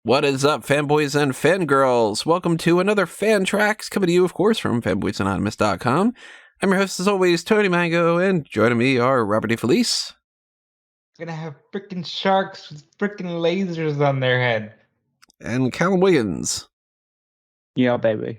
What is up, fanboys and fangirls? Welcome to another FanTracks, coming to you, of course, from fanboysanonymous.com. I'm your host, as always, Tony Mango, and joining me are Robert DeFelice. Gonna have freaking sharks with freaking lasers on their head. And Callum Wiggins. Yeah, baby.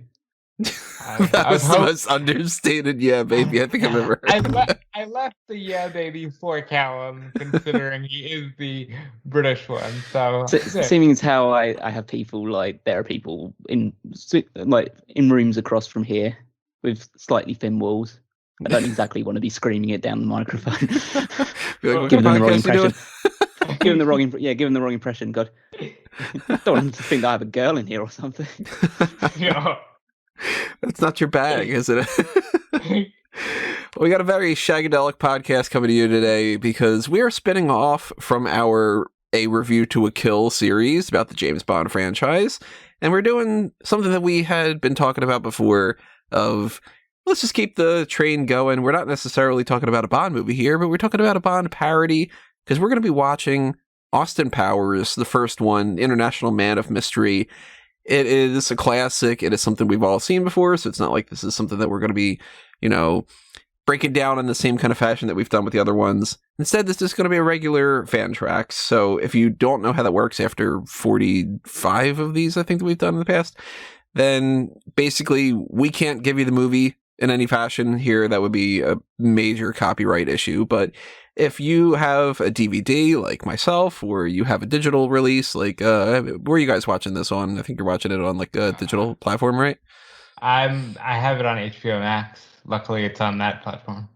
That was the most understated yeah, baby, I think I've ever heard. I left the yeah, baby for Callum, considering he is the British one. So, seeming as how I have people, like, there are people in rooms across from here with slightly thin walls. I don't exactly want to be screaming it down the microphone. Giving them the wrong impression. Giving the wrong impression. God, don't want them to think I have a girl in here or something. Yeah. That's not your bag, is it? Well, we got a very shagadelic podcast coming to you today because we are spinning off from our A Review to a Kill series about the James Bond franchise, and we're doing something that we had been talking about before of, let's just keep the train going. We're not necessarily talking about a Bond movie here, but we're talking about a Bond parody because we're going to be watching Austin Powers, the first one, International Man of Mystery. It is a classic. It is something we've all seen before, so it's not like this is something that we're going to be, breaking down in the same kind of fashion that we've done with the other ones. Instead, this is going to be a regular FanTracks. So if you don't know how that works after 45 of these, I think, that we've done in the past, then basically we can't give you the movie in any fashion here. That would be a major copyright issue. But if you have a DVD like myself, or you have a digital release, like where are you guys watching this on? I think you're watching it on like a digital platform, right? I have it on HBO Max. Luckily, it's on that platform.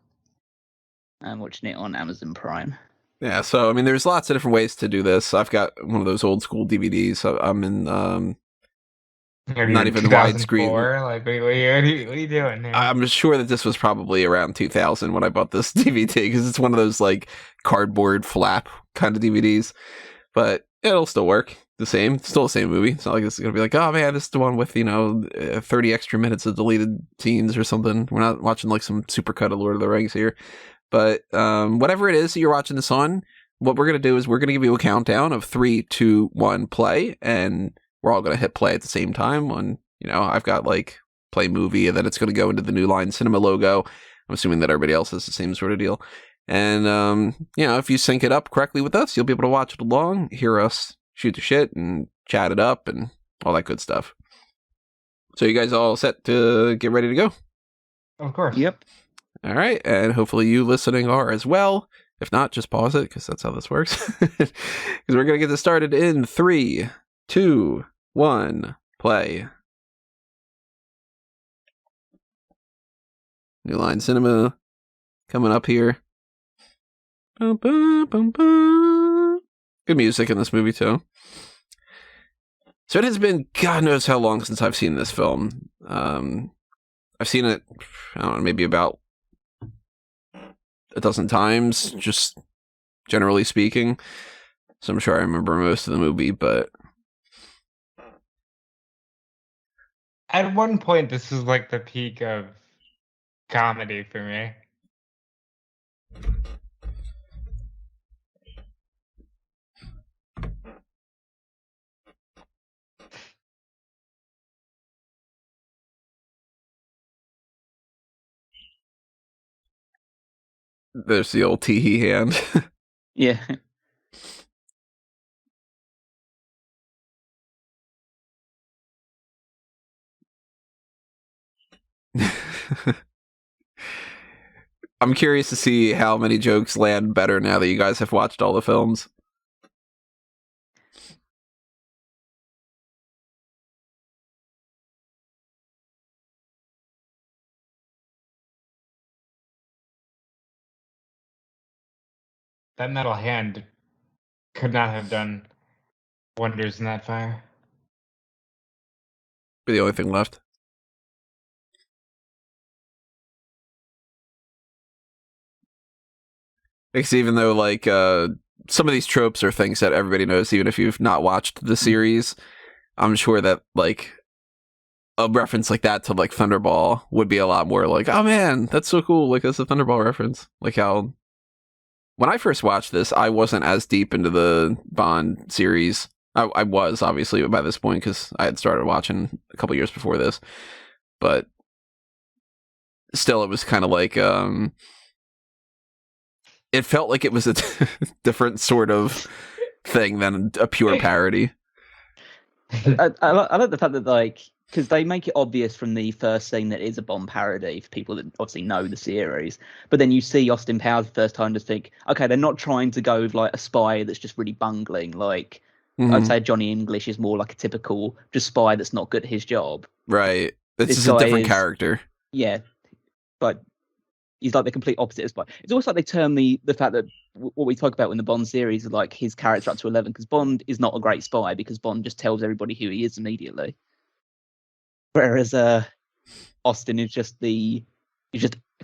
I'm watching it on Amazon Prime. Yeah, so I mean, there's lots of different ways to do this. I've got one of those old school DVDs. So I'm in not even widescreen. Like, what are you doing here? I'm sure that this was probably around 2000 when I bought this DVD, because it's one of those like cardboard flap kind of DVDs. But it'll still work the same. It's still the same movie. It's not like this is going to be like, oh man, this is the one with, 30 extra minutes of deleted scenes or something. We're not watching like some supercut of Lord of the Rings here. But whatever it is that you're watching this on, what we're going to do is we're going to give you a countdown of 3, 2, 1, play, and we're all going to hit play at the same time on, I've got like play movie, and then it's going to go into the New Line Cinema logo. I'm assuming that everybody else has the same sort of deal. And, if you sync it up correctly with us, you'll be able to watch it along, hear us shoot the shit and chat it up and all that good stuff. So you guys all set to get ready to go? Of course. Yep. All right. And hopefully you listening are as well. If not, just pause it, because that's how this works. Because we're going to get this started in 3, 2, 1, play. New Line Cinema coming up here. Bum, bum, bum, bum. Good music in this movie, too. So it has been God knows how long since I've seen this film. I've seen it, I don't know, maybe about a dozen times, just generally speaking. So I'm sure I remember most of the movie, but at one point, this is like the peak of comedy for me. There's the old tee hand. Yeah. I'm curious to see how many jokes land better now that you guys have watched all the films. That metal hand could not have done wonders in that fire. Be the only thing left. Because even though, like, some of these tropes are things that everybody knows, even if you've not watched the series, I'm sure that, like, a reference like that to, like, Thunderball would be a lot more like, oh man, that's so cool, like, that's a Thunderball reference. Like how, when I first watched this, I wasn't as deep into the Bond series I was, obviously, by this point, because I had started watching a couple years before this. But still, it was kind of like... it felt like it was a different sort of thing than a pure parody. I like the fact that, like, because they make it obvious from the first scene that it is a Bond parody for people that obviously know the series. But then you see Austin Powers the first time, just think, okay, they're not trying to go with like a spy that's just really bungling. Like, I'd say Johnny English is more like a typical just spy that's not good at his job. Right. This is a different character. Yeah, but he's like the complete opposite of spy. It's almost like they turn the fact that what we talk about in the Bond series is like his character up to 11, because Bond is not a great spy because Bond just tells everybody who he is immediately. Whereas Austin is just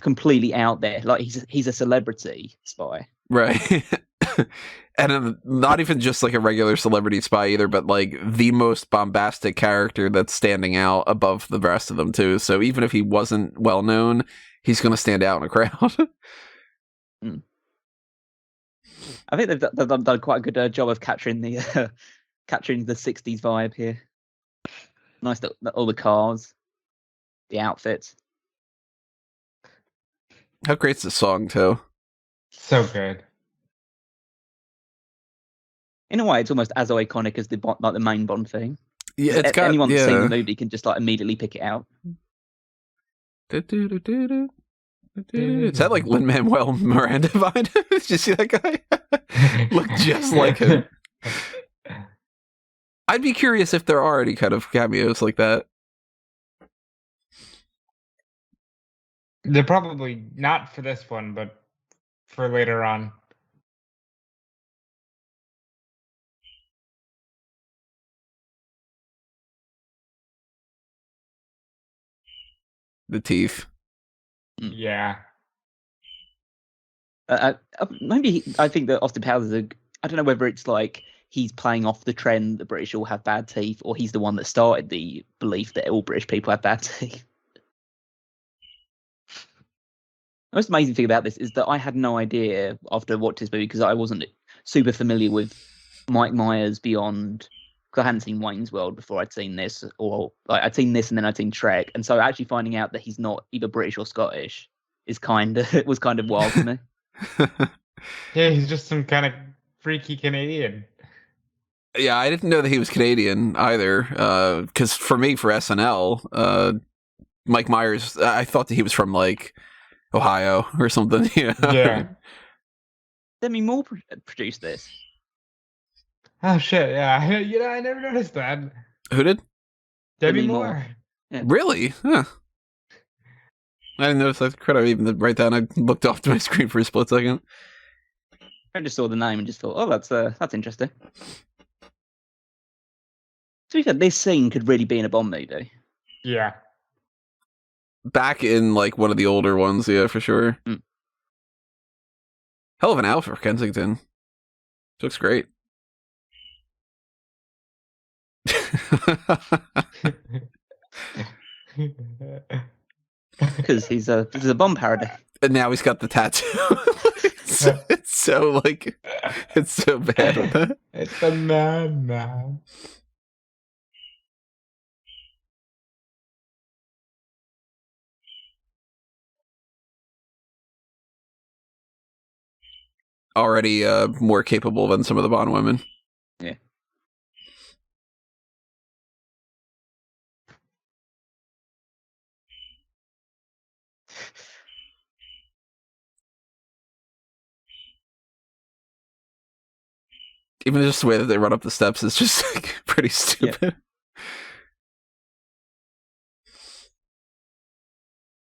completely out there. Like he's a celebrity spy. Right. And not even just like a regular celebrity spy either, but like the most bombastic character that's standing out above the rest of them too. So even if he wasn't well known, he's going to stand out in a crowd. I think they've done quite a good job of capturing the 60s vibe here. Nice, all the cars, the outfits. How great's the song too? So good. In a way, it's almost as iconic as the main Bond thing. Yeah, it's got anyone that's seen the movie can just like immediately pick it out. Is that like Lin-Manuel Miranda behind him? Did you see that guy? Look just like him. I'd be curious if there are any kind of cameos like that. They're probably not for this one, but for later on. The teeth. Yeah. Maybe I think that Austin Powers is I don't know whether it's like he's playing off the trend that British all have bad teeth, or he's the one that started the belief that all British people have bad teeth. The most amazing thing about this is that I had no idea after watching this movie, because I wasn't super familiar with Mike Myers beyond, because I hadn't seen Wayne's World before I'd seen this, or like I'd seen this and then I'd seen Trek, and so actually finding out that he's not either British or Scottish was kind of wild to me. Yeah, he's just some kind of freaky Canadian. Yeah, I didn't know that he was Canadian either, because for me, for SNL, Mike Myers, I thought that he was from like Ohio or something. You know? Yeah. Demi Moore produced this. Oh shit! Yeah, I never noticed that. Who did? Demi Moore. Yeah. Really? Huh. I didn't notice that. Could I even write down? I looked off to my screen for a split second. I just saw the name and just thought, oh, that's interesting. To be fair, this scene could really be in a Bond movie. Yeah. Back in like one of the older ones, yeah, for sure. Hell of an outfit for Kensington. Looks great. Because this is a Bond parody. And now he's got the tattoo. it's so like, it's so bad with that. It's a man. Already more capable than some of the Bond women. Yeah. Even just the way that they run up the steps is just like pretty stupid.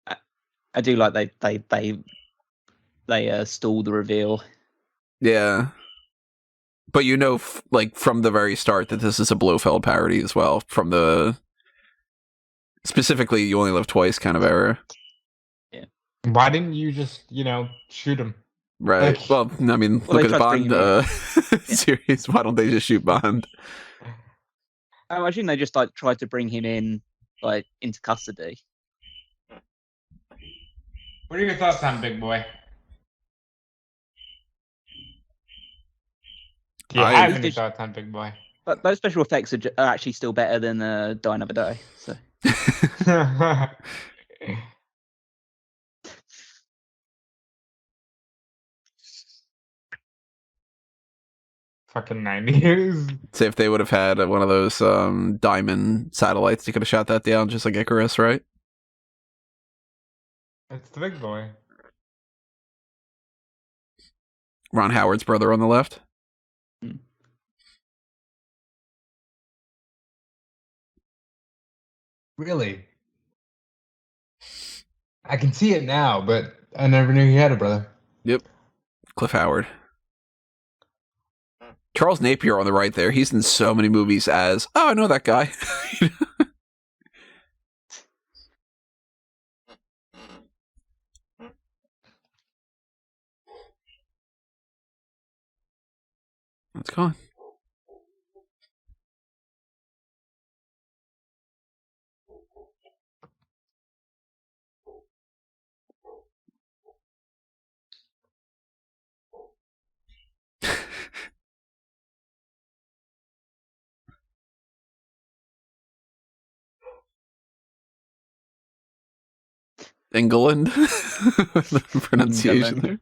Yeah. I do like they stall the reveal. Yeah. But you know, like from the very start, that this is a Blofeld parody as well. From the specifically "You Only Live Twice" kind of era. Yeah. Why didn't you just, shoot him? Right. Like, well, I mean, look at the Bond series. Why don't they just shoot Bond? I imagine they just like tried to bring him in, like into custody. What are your thoughts on Big Boy? Do you have any thoughts on Big Boy? But those special effects are actually still better than Die Another Day. So Fucking 90s. Say if they would have had one of those diamond satellites, you could have shot that down just like Icarus, right? It's the big boy. Ron Howard's brother on the left. Really? I can see it now, but I never knew he had a brother. Yep. Cliff Howard. Charles Napier on the right there. He's in so many movies as, oh, I know that guy. It's gone. England. The pronunciation there.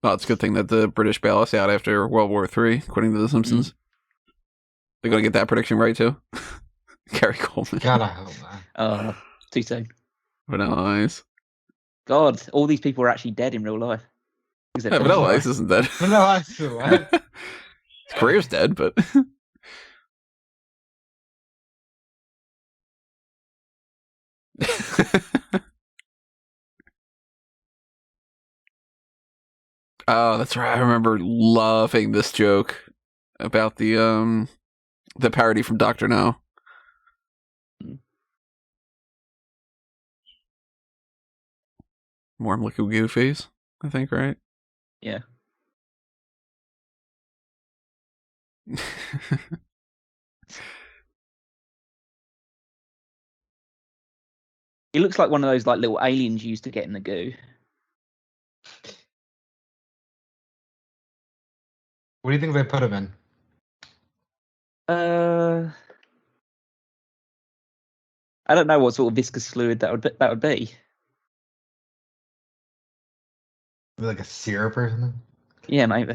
Well, it's a good thing that the British bail us out after World War III, according to The Simpsons. They're going to get that prediction right, too. Gary Coleman. God, I hope not. Too soon. Vanilla Ice. God, all these people are actually dead in real life. Yeah, Vanilla Ice isn't dead. No, I still alive. His career's dead, but... Oh, that's right. I remember loving this joke about the parody from Dr. No. Warm liquid goofies, I think, right? Yeah. He looks like one of those like little aliens you used to get in the goo. What do you think they put him in? I don't know what sort of viscous fluid that would be. Like a syrup or something? Yeah, maybe.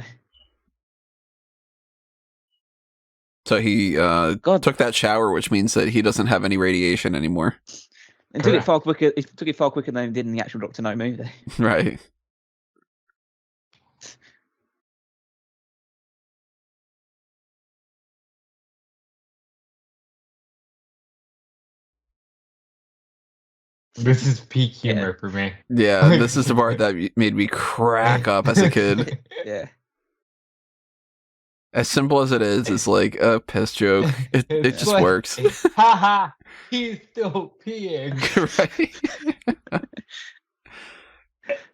So he took that shower, which means that he doesn't have any radiation anymore. And took it far quicker. It took it far quicker than he did in the actual Doctor No movie. Right. This is peak humor for me. Yeah, this is the part that made me crack up as a kid. Yeah. As simple as it is, it's like a piss joke. It just like, works. Haha, he's still peeing.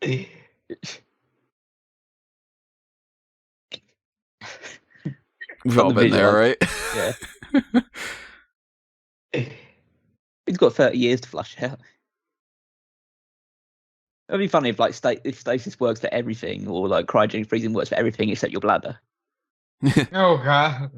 Right? We've all been there, right? Yeah. He's got 30 years to flush out. It'd be funny if like if stasis works for everything, or like cryogenic freezing works for everything except your bladder. Oh god.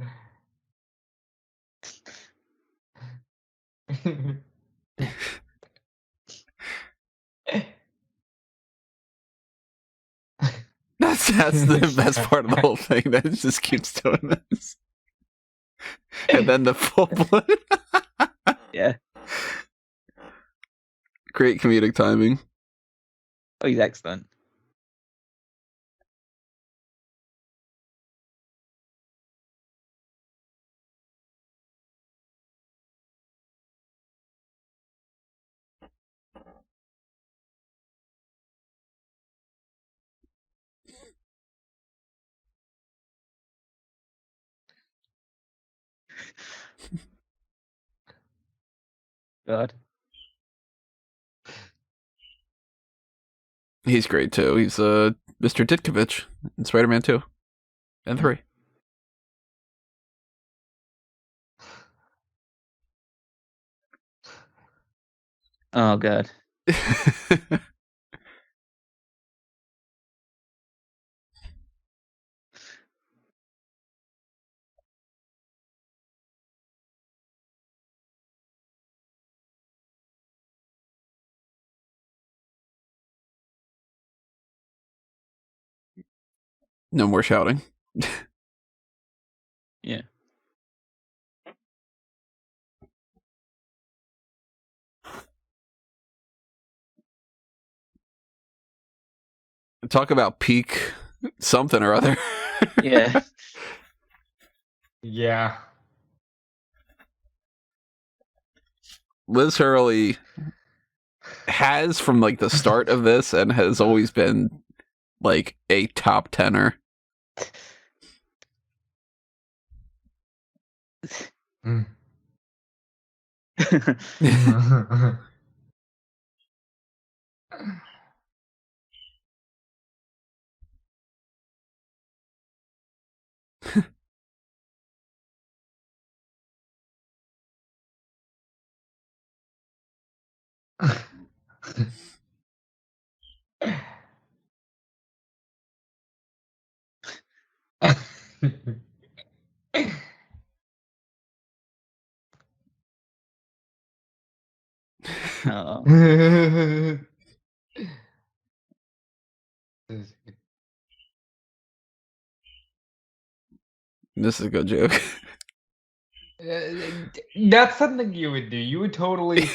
That's the best part of the whole thing. That it just keeps doing this, and then the full blood. Yeah. Great comedic timing. Oh, he's excellent. God. He's great too. He's Mr. Ditkovich in Spider-Man 2 and 3. Oh god. No more shouting. Yeah. Talk about peak something or other. Yeah. Yeah. Liz Hurley has from like the start of this and has always been like a top tenor. Mm. Oh. This is a good joke. That's something you would do. You would totally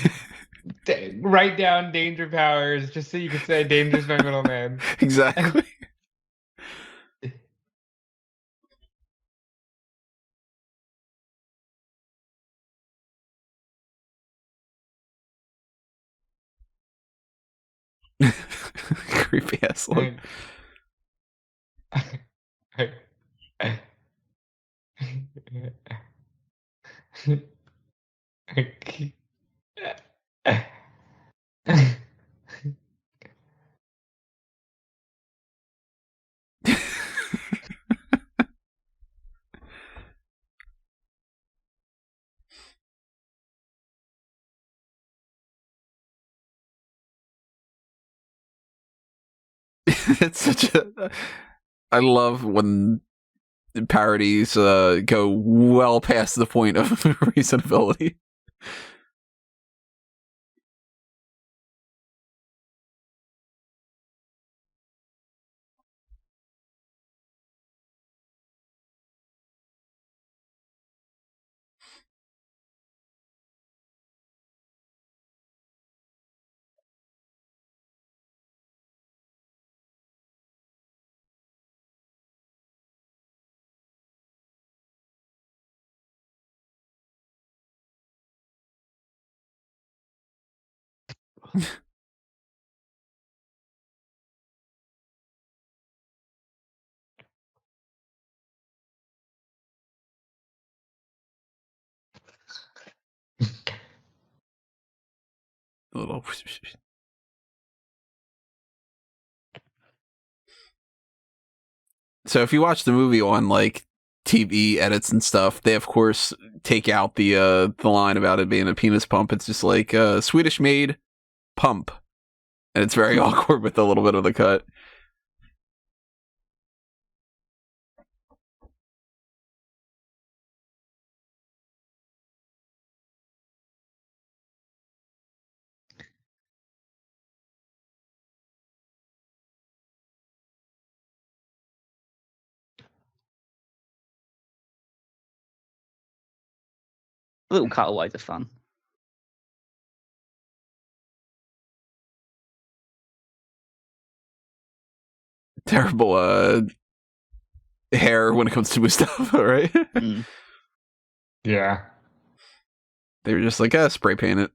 write down danger powers just so you could say danger's my middle name. Exactly. Creepy ass look. It's such a. I love when parodies go well past the point of reasonability. A little. So if you watch the movie on like TV edits and stuff, they of course take out the line about it being a penis pump. It's just like Swedish made pump, and it's very awkward with a little bit of the cut. Little cutaways are fun. Terrible hair when it comes to Mustafa, right? Mm. Yeah. They were just like, spray paint it.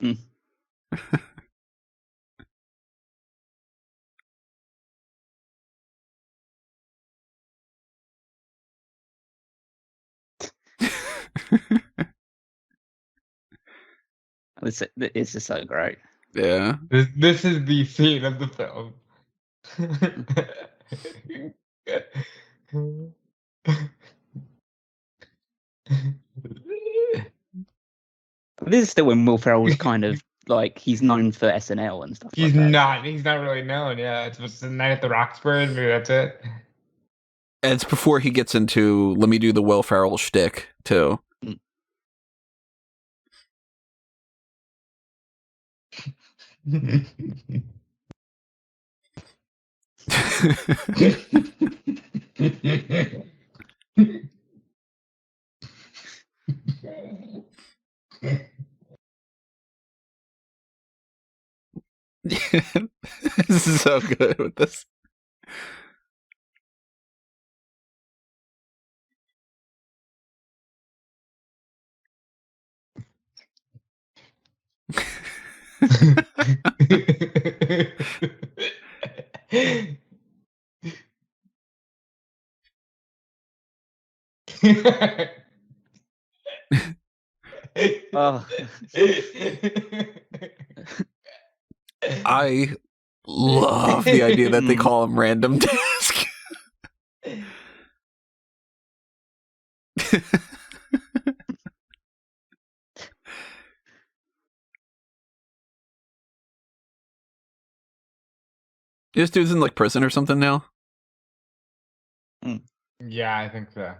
Mm. This is so great. Yeah. This is the scene of the film. This is still when Will Ferrell's kind of like he's known for SNL and stuff He's like that. not. He's not really known. Yeah, it's the Night at the Roxbury. Maybe that's it. And it's before he gets into let me do the Will Ferrell shtick too. This is so good with this. Oh. I love the idea that they call him Random Task. This dude's in like prison or something now. Yeah, I think so.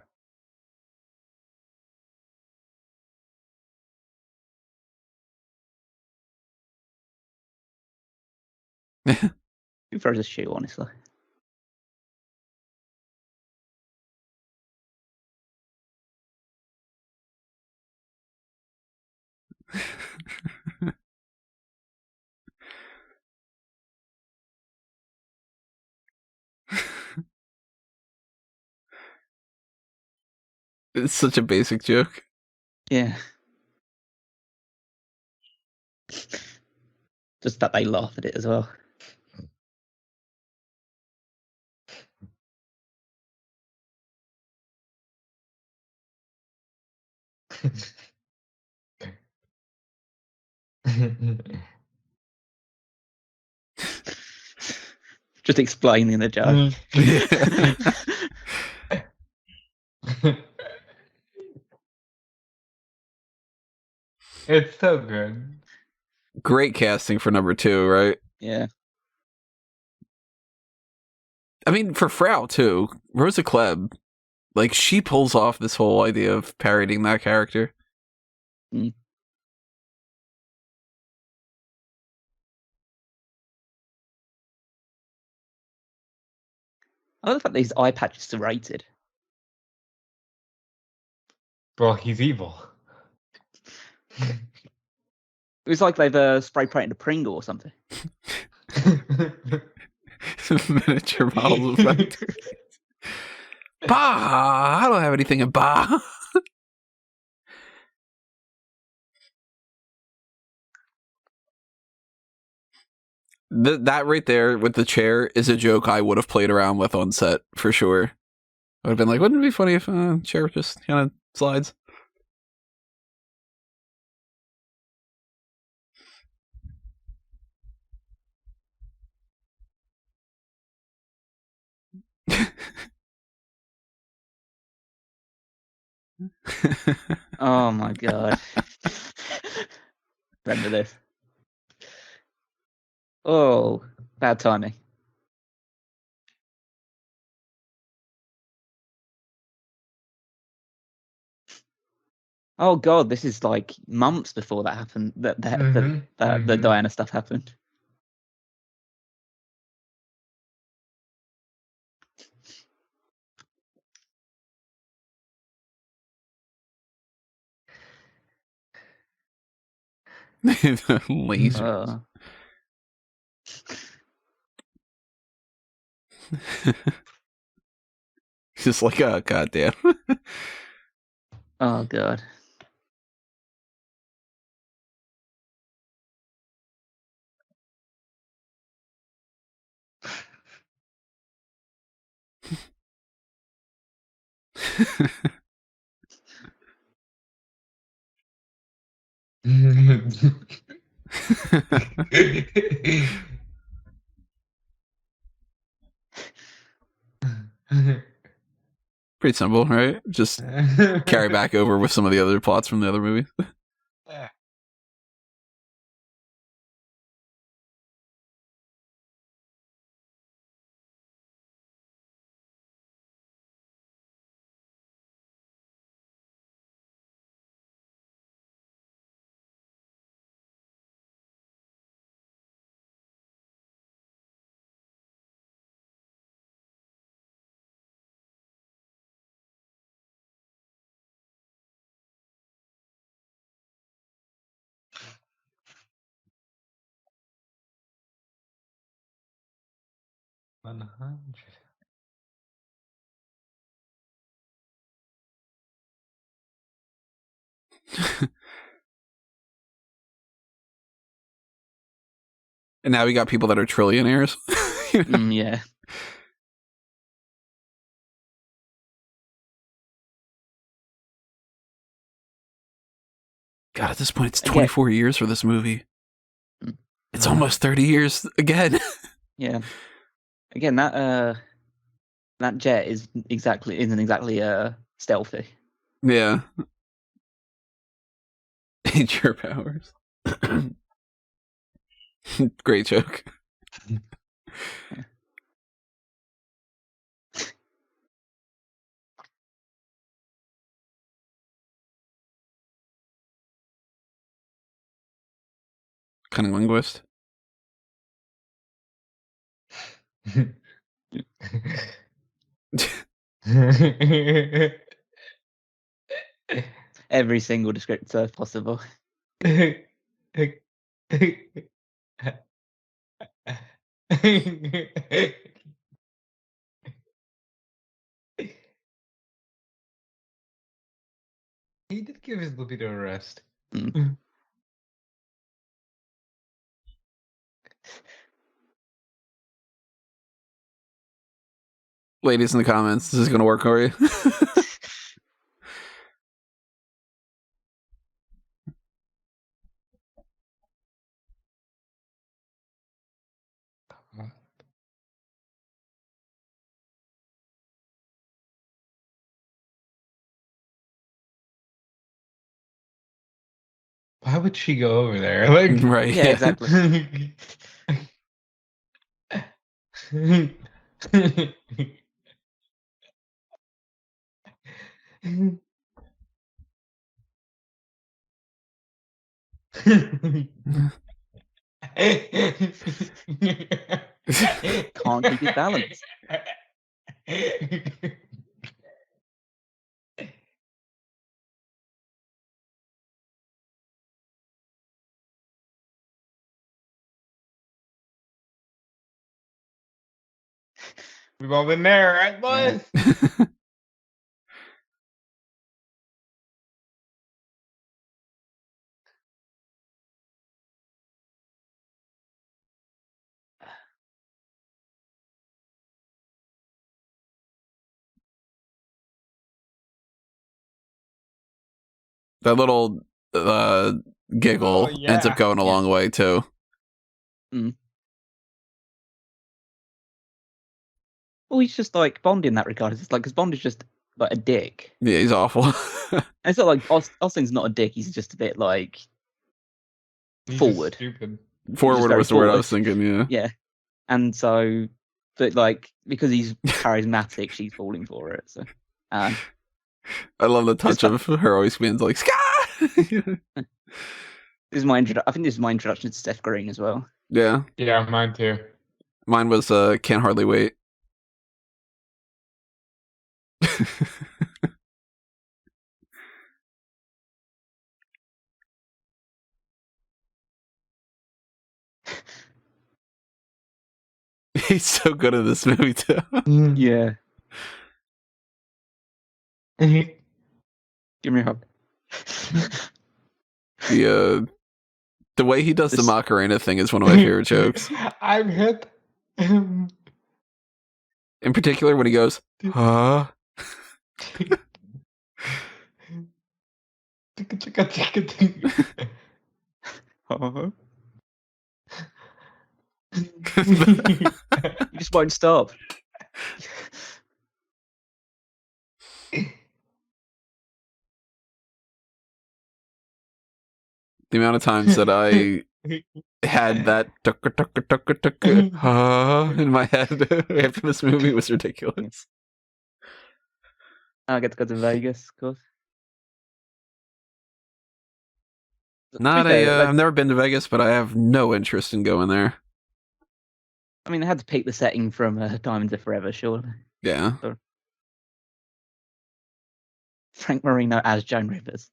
Who throws a shoe, honestly? It's such a basic joke. Yeah. Just that they laugh at it as well. Just explaining the joke. It's so good. Great casting for number 2, right? Yeah. I mean, for Frau, too. Rosa Kleb. Like, she pulls off this whole idea of parodying that character. Mm. I love the fact these eye patches are rated. Well, he's evil. It was like they've spray painted a Pringle or something. Miniature models of factories. Bah! I don't have anything in bah! That right there with the chair is a joke I would have played around with on set, for sure. I would have been like, wouldn't it be funny if chair just kind of slides? Oh my god. Remember this. Oh, bad timing. Oh god, this is like months before that happened. The Diana stuff happened. Lasers. Just like, oh, goddamn. Oh god. Pretty simple, right? Just carry back over with some of the other plots from the other movies. $100. And now we got people that are trillionaires. Yeah. God, at this point, it's 24 years for this movie. Mm. It's almost 30 years again. Yeah. Again, that jet isn't exactly stealthy. Yeah. Nature powers. Great joke. Cunning linguist. Every single descriptor possible. He did give his libido a rest. Mm. Ladies in the comments, this is going to work for you. Why would she go over there? Like, Right. Yeah, exactly. Can't keep his balance. We've all been there, right, boys? That little giggle ends up going a long way, too. Mm. Well, he's just like Bond in that regard. It's like, because Bond is just like a dick. Yeah, he's awful. And it's not like Austin's not a dick. He's just a bit like He's forward. Stupid. Forward was the word I was forward. thinking, yeah. Yeah. And so, but like, because he's charismatic, she's falling for it. So, I love the touch of her always being like, Sky! this is my I think this is my introduction to Seth Green as well. Yeah. Yeah, mine too. Mine was Can't Hardly Wait. He's so good at this movie, too. Yeah. Give me a hug. The way he does the Macarena thing is one of my favorite jokes. I'm hip. In particular, when he goes, huh? You just won't stop. The amount of times that I had that in my head after this movie was ridiculous. I get to go to Vegas, of course. I've never been to Vegas, but I have no interest in going there. I mean, I had to pick the setting from Diamonds Are Forever, surely. Yeah. So, Frank Marino as Joan Rivers.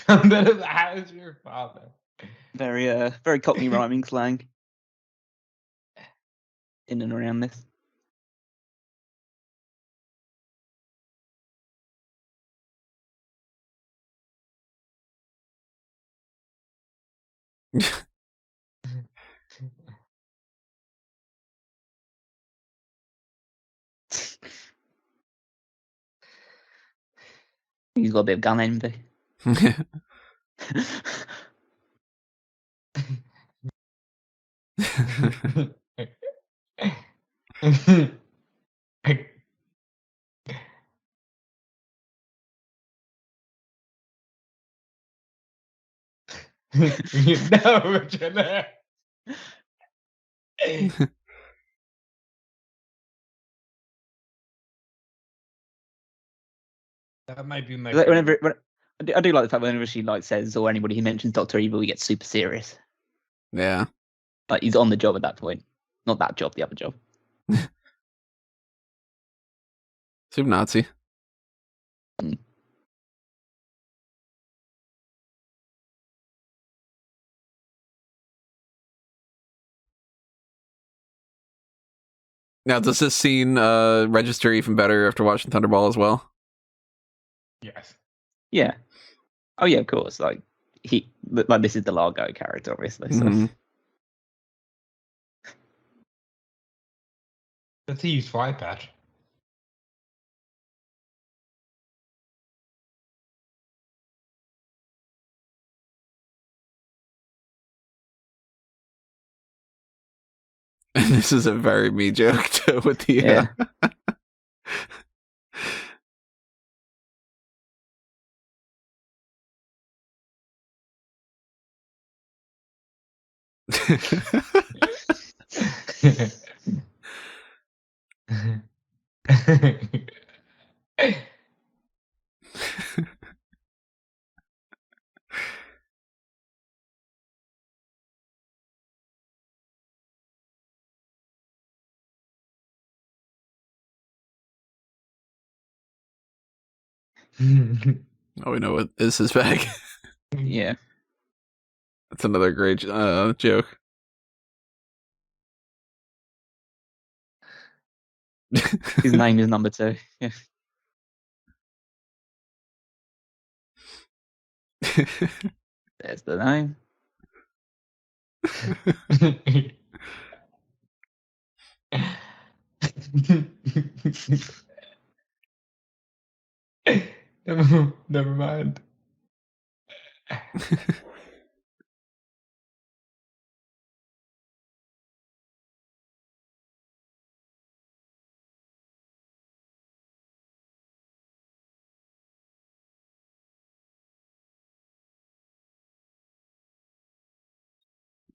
How's your father? Very Cockney rhyming slang. In and around this. He's got a bit of gun envy. No, Richard. That might be my. I do like the fact whenever she says or anybody who mentions Doctor Evil, he gets super serious. Yeah. Like he's on the job at that point. Not that job, the other job. Super Nazi. Now, does this scene register even better after watching Thunderball as well? Yes. Yeah. Oh yeah, of course. Like this is the Largo character, obviously. So. Mm-hmm. Does he use fly patch? And this is a very me joke too with the Yeah. Oh, we know what is his bag. Yeah. That's another great joke. His name is number 2. Yeah. There's the name. Never mind.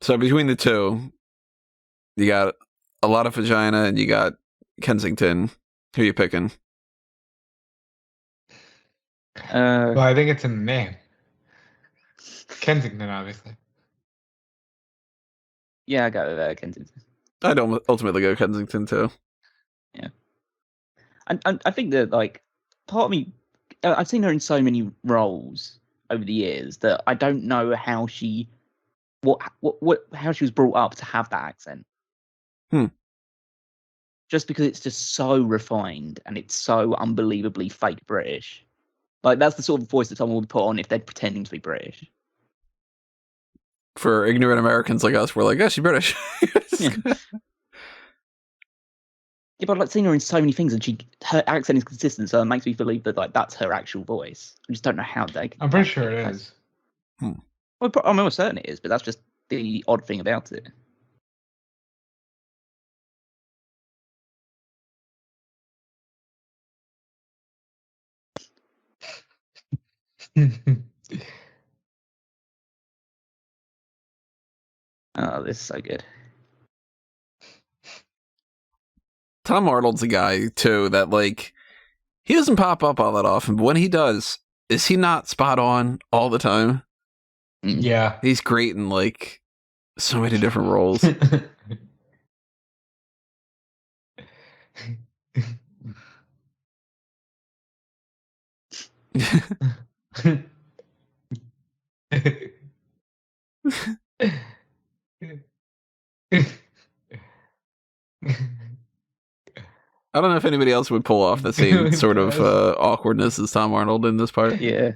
So between the two, you got a lot of Fagina and you got Kensington. Who are you picking? Well, I think it's in the name. Kensington, obviously. Yeah, I go with Kensington. I'd ultimately go Kensington too. Yeah. And I think that, like, part of me, I've seen her in so many roles over the years that I don't know how she, how she was brought up to have that accent. just because it's just so refined and it's so unbelievably fake British. Like, that's the sort of voice that someone would put on if they're pretending to be British. For ignorant Americans like us, we're like, oh, she's British. Yeah. Yeah, but I've like seen her in so many things, and her accent is consistent, so it makes me believe that like that's her actual voice. I just don't know how they. I'm pretty sure it is. Well, I'm almost certain it is, but that's just the odd thing about it. Oh, this is so good. Tom Arnold's a guy too that like he doesn't pop up all that often, but when he does, is he not spot on all the time? Yeah. He's great in like so many different roles. I don't know if anybody else would pull off the same sort of awkwardness as Tom Arnold in this part. Yeah.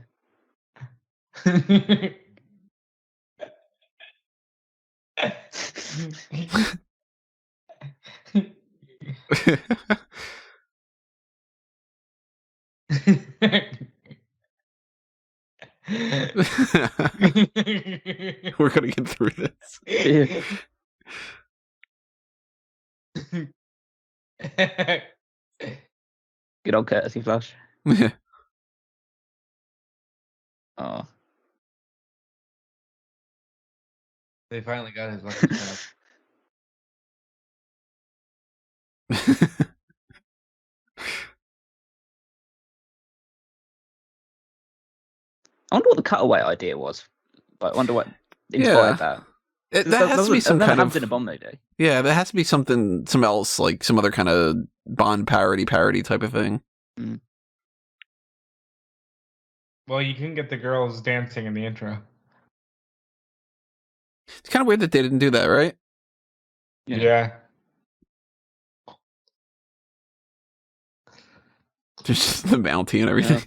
We're gonna get through this. Yeah. Good old courtesy flush. Yeah. Oh. They finally got his lucky shot. I wonder what the cutaway idea was. Like, I wonder what inspired that. That has to be some kind of in a Bond movie. Yeah, there has to be something else, like some other kind of Bond parody type of thing. Mm. Well, you can get the girls dancing in the intro. It's kind of weird that they didn't do that, right? Yeah. Just the Mountie and everything.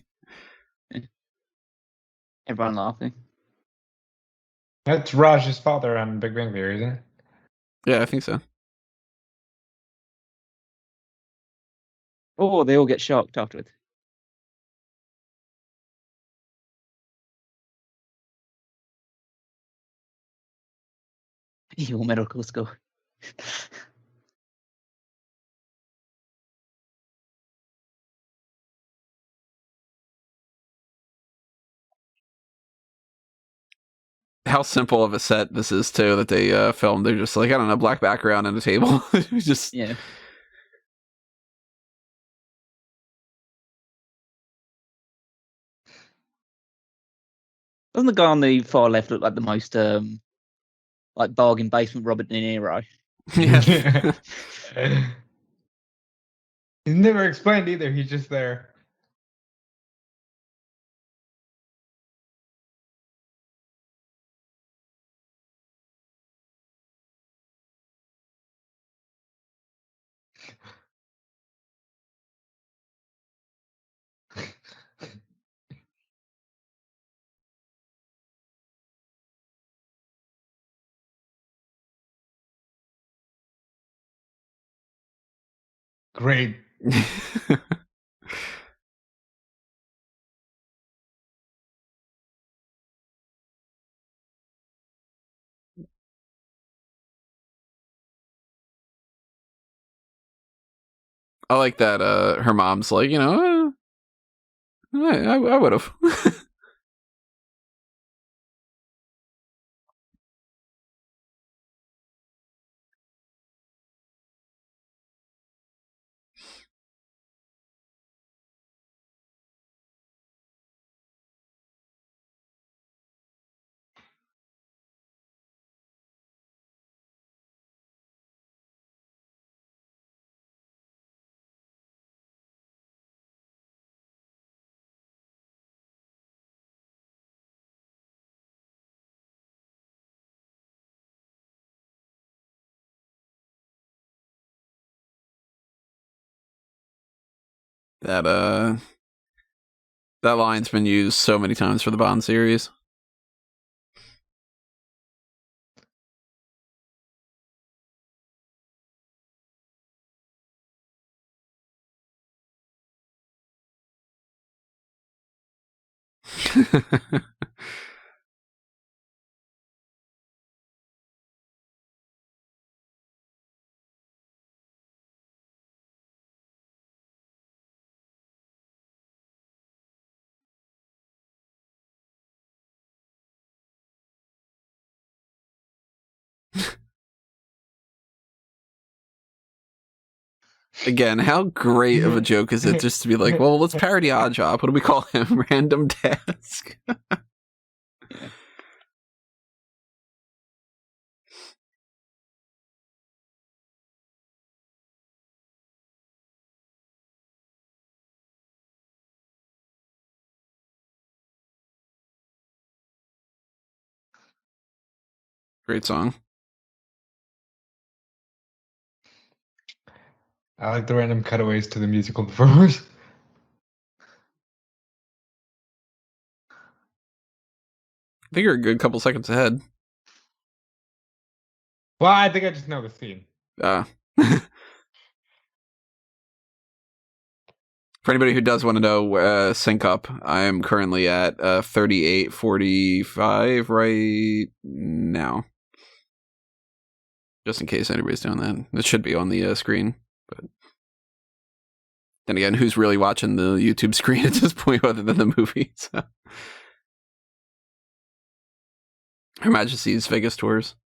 Yeah. Everyone laughing. That's Raj's father on Big Bang Theory, isn't it? Yeah, I think so. Oh, they all get shocked afterwards. Your medical school. How simple of a set this is too that they filmed. They're just like, I don't know, black background and a table. Just yeah. Doesn't the guy on the far left look like the most like bargain basement Robert De Niro? Yeah. He's never explained either. He's just there. Great. I like that her mom's like, you know, I would have. That line's been used so many times for the Bond series. Again, how great of a joke is it just to be like, well, let's parody Odd Job. What do we call him? Random Task. Yeah. Great song. I like the random cutaways to the musical performers. I think you're a good couple seconds ahead. Well, I think I just know the scene. For anybody who does want to know sync up, I am currently at 38:45 right now. Just in case anybody's doing that. It should be on the screen. But then again, who's really watching the YouTube screen at this point other than the movie? So. Her Majesty's Vegas tours.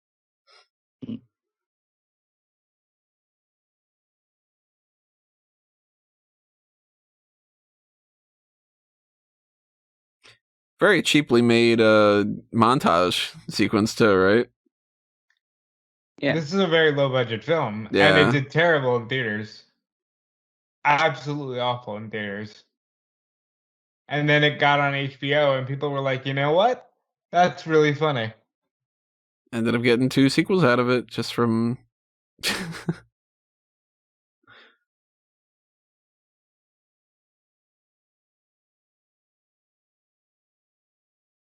Very cheaply made montage sequence too, right? Yeah. This is a very low budget film, Yeah. and it did terrible in theaters. Absolutely awful in theaters. And then it got on HBO, and people were like, you know what? That's really funny. Ended up getting 2 sequels out of it just from...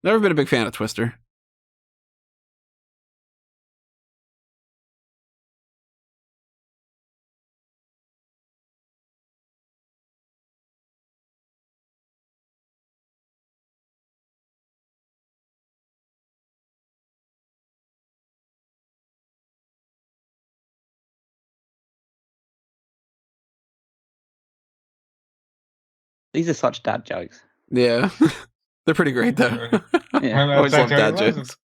Never been a big fan of Twister. These are such dad jokes. Yeah. They're pretty great, though. Yeah. And Always that's love how he dad loves jokes.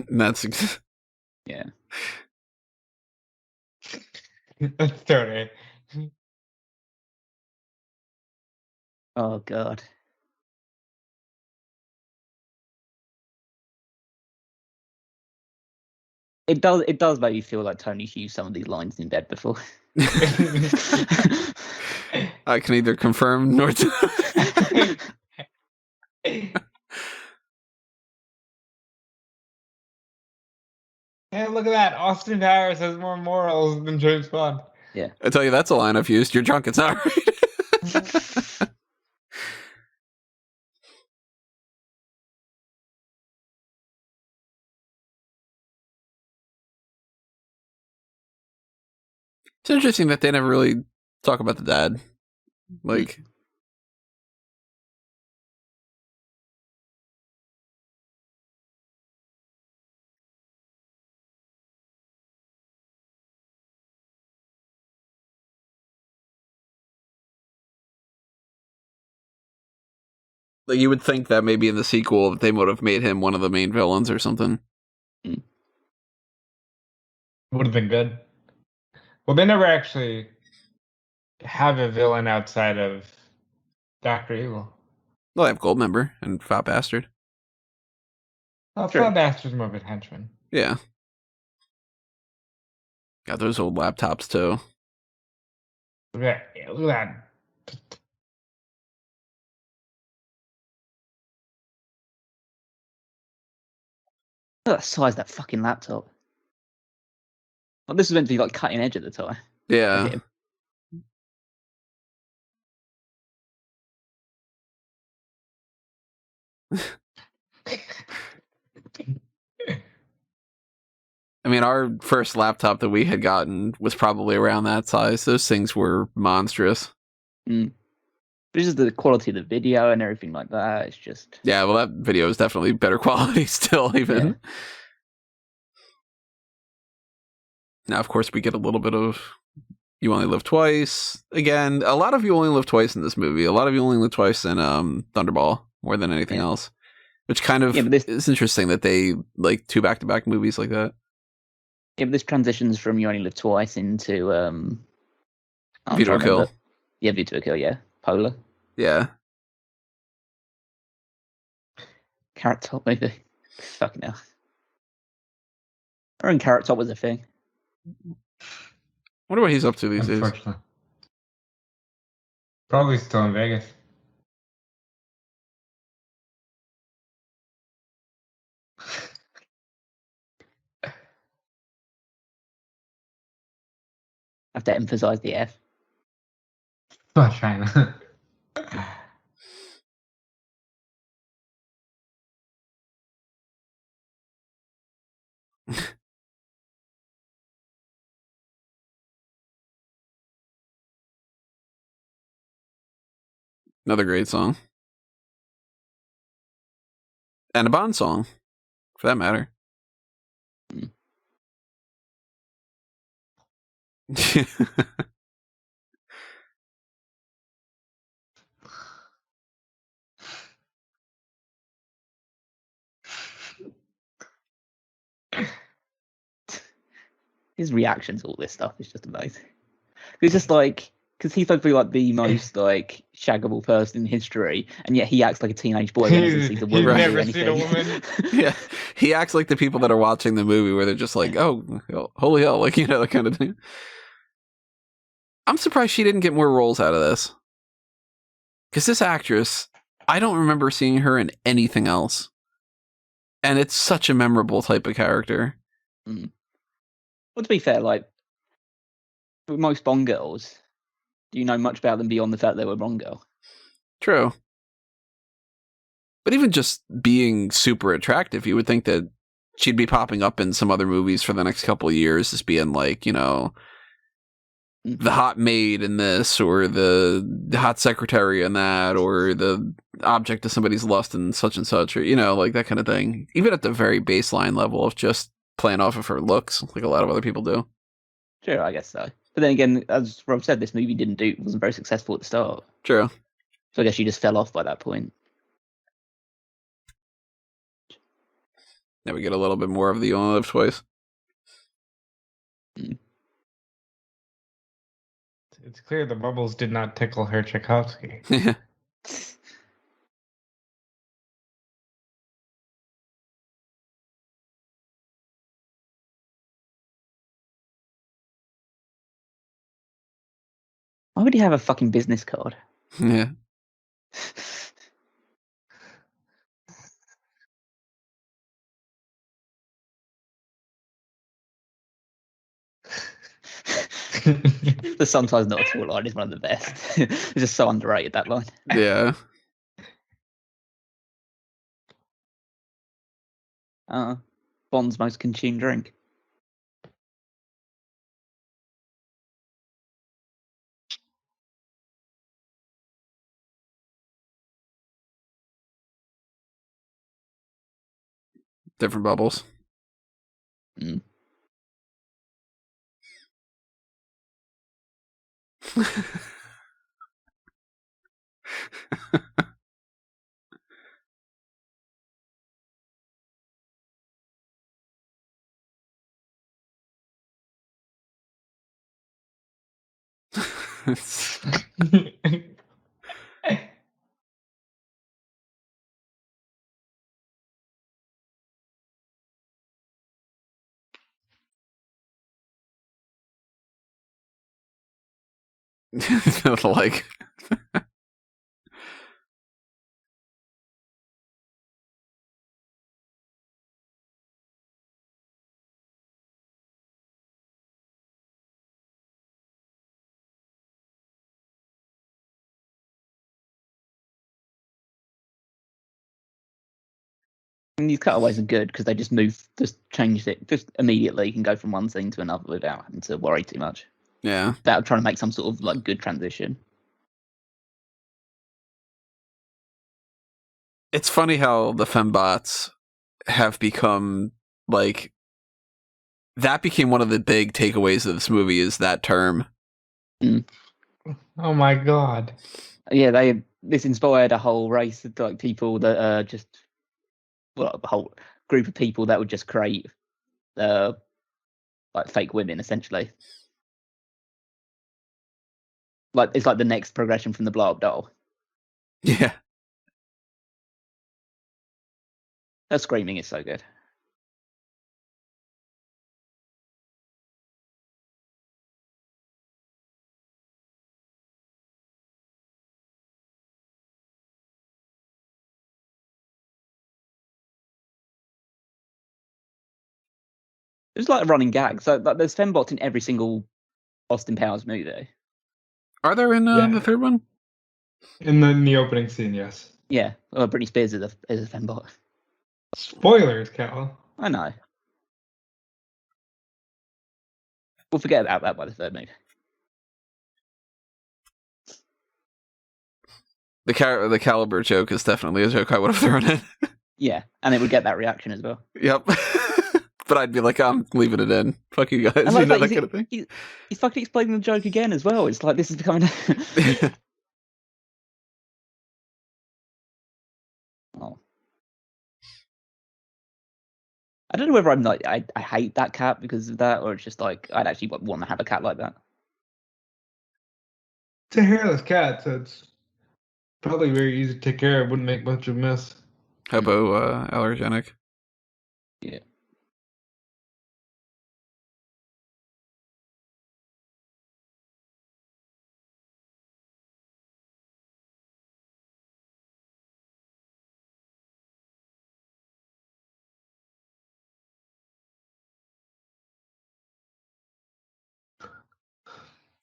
That's Yeah. That's totally. Oh god. It does make you feel like Tony's used some of these lines in bed before. I can either confirm nor deny. Hey, look at that. Austin Powers has more morals than James Bond. Yeah. I tell you, that's a line I've used. You're drunk, it's not right. It's interesting that they never really talk about the dad. Like, you would think that maybe in the sequel they would have made him one of the main villains or something. Would have been good. Well, they never actually have a villain outside of Dr. Evil. Well, I have Goldmember and Fat Bastard. Sure. Fat Bastard's more of a henchman. Yeah. Got those old laptops too. Look at that. Look at the size of that fucking laptop. Well, this was meant to be like cutting edge at the time. Yeah. I mean, our first laptop that we had gotten was probably around that size. Those things were monstrous. Mm. But it's just the quality of the video and everything like that. It's just... Yeah, well, that video is definitely better quality still, even. Yeah. Now, of course, we get a little bit of You Only Live Twice. Again, a lot of You Only Live Twice in this movie. A lot of You Only Live Twice in Thunderball, more than anything else. Which kind of is interesting that they like 2 back-to-back movies like that. Yeah, but this transitions from You Only Live Twice into View to a Kill. Yeah, View to a Kill, yeah. Polar. Yeah. Carrot Top movie. Fucking hell. I reckon Carrot Top was a thing. Wonder what he's up to these days. Probably still in Vegas. I have to emphasize the F. Not China. Another great song. And a Bond song, for that matter. His reaction to all this stuff is just amazing. It's just like, because he's supposed to be like the most like shaggable person in history, and yet he acts like a teenage boy when he sees a woman. He's never seen a woman. Yeah, he acts like the people that are watching the movie, where they're just like, "Oh, holy hell!" Like, you know, that kind of thing. I'm surprised she didn't get more roles out of this, because this actress, I don't remember seeing her in anything else, and it's such a memorable type of character. Mm. Well, to be fair, like with most Bond girls, do you know much about them beyond the fact they were Bond girl? True. But even just being super attractive, you would think that she'd be popping up in some other movies for the next couple of years, just being like, you know, the hot maid in this, or the hot secretary in that, or the object of somebody's lust in such and such, or, you know, like that kind of thing. Even at the very baseline level of just playing off of her looks, like a lot of other people do. Sure, I guess so. But then again, as Rob said, this movie wasn't very successful at the start. True. So I guess she just fell off by that point. Now we get a little bit more of the You Only Live Twice. Mm. It's clear the bubbles did not tickle her Tchaikovsky. Why would he have a fucking business card? Yeah. The sometimes not at all line is one of the best. It's just so underrated, that line. Yeah. Bond's most consumed drink. Different bubbles. Mm. Like, And these cutaways are good because they just change it just immediately. You can go from one scene to another without having to worry too much. yeah. Without trying to make some sort of like good transition. It's funny how the fembots have become like that became one of the big takeaways of this movie is that term. Oh my god. Yeah, this inspired a whole race of like people that are just a whole group of people that would just create like fake women essentially. Like it's like the next progression from the blow up doll. Yeah. Her screaming is so good. It's like a running gag. So like, there's fembots in every single Austin Powers movie. Are there in Yeah. the third one? In the opening scene, yes. Yeah, well, Britney Spears is a fembot. Spoilers, Cal. I know. We'll forget about that by the third movie. The caliber joke is definitely a joke I would have thrown in. Yeah, and it would get that reaction as well. Yep. But I'd be like, I'm leaving it in. Fuck you guys. And like You know, that that kind of thing. He's fucking explaining the joke again as well. It's like this is becoming. Oh. I don't know whether I'm like I hate that cat because of that, or it's just like I'd actually want to have a cat like that. It's a hairless cat, so it's probably very easy to take care of. Wouldn't make much of a mess. Hypoallergenic. Yeah.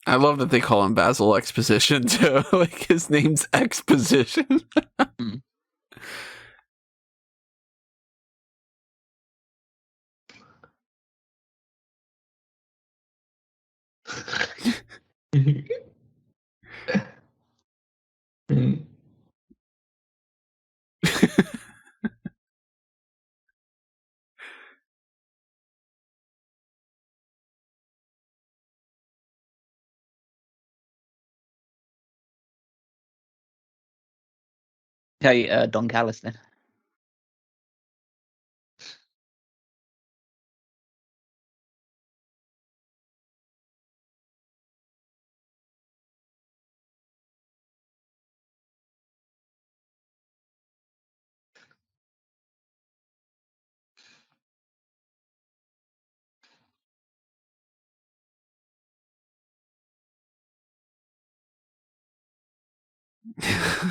I love that they call him Basil Exposition too. Like his name's Exposition. Mm. Okay, Don Callis then.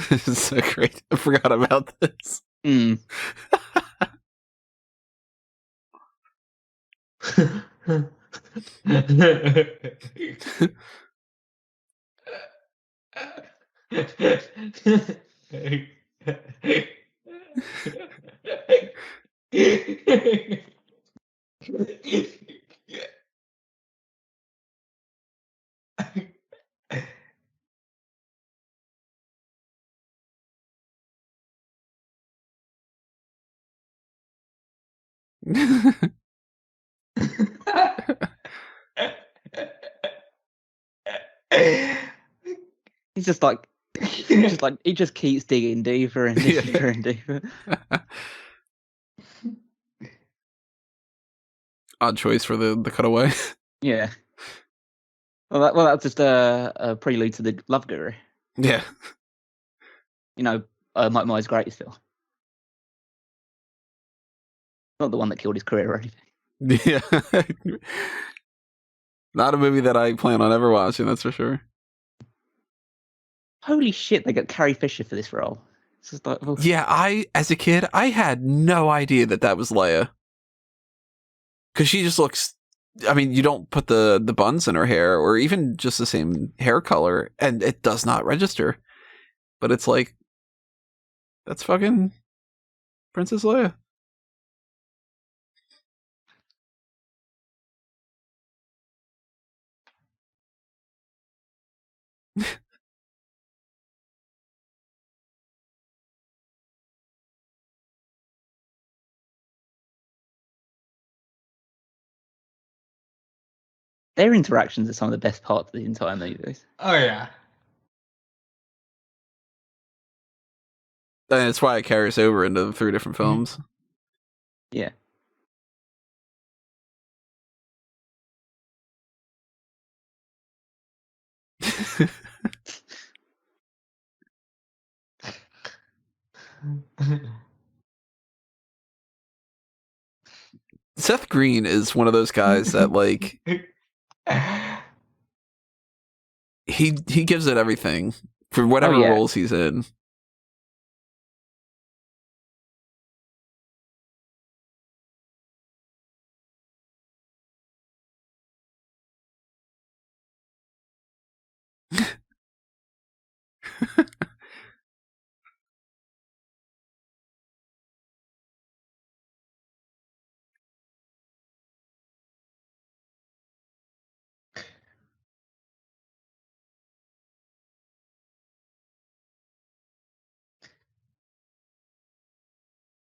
This is so great. I forgot about this. Mm. He's just like he just keeps digging deeper and deeper and deeper. Odd choice for the cutaway. Yeah. That's just a prelude to the Love Guru. Yeah. You know, Mike Myers' greatest film. Not the one that killed his career or anything. Yeah. Not a movie that I plan on ever watching, that's for sure. Holy shit, they got Carrie Fisher for this role. It's just like, oh. Yeah, as a kid, I had no idea that was Leia. Because she just looks... I mean, you don't put the buns in her hair, or even just the same hair color, and it does not register. But it's like, that's fucking Princess Leia. Their interactions are some of the best parts of the entire movie. Oh yeah. And that's why it carries over into the 3 different films. Yeah. Seth Green is one of those guys that, like, he gives it everything for whatever roles he's in.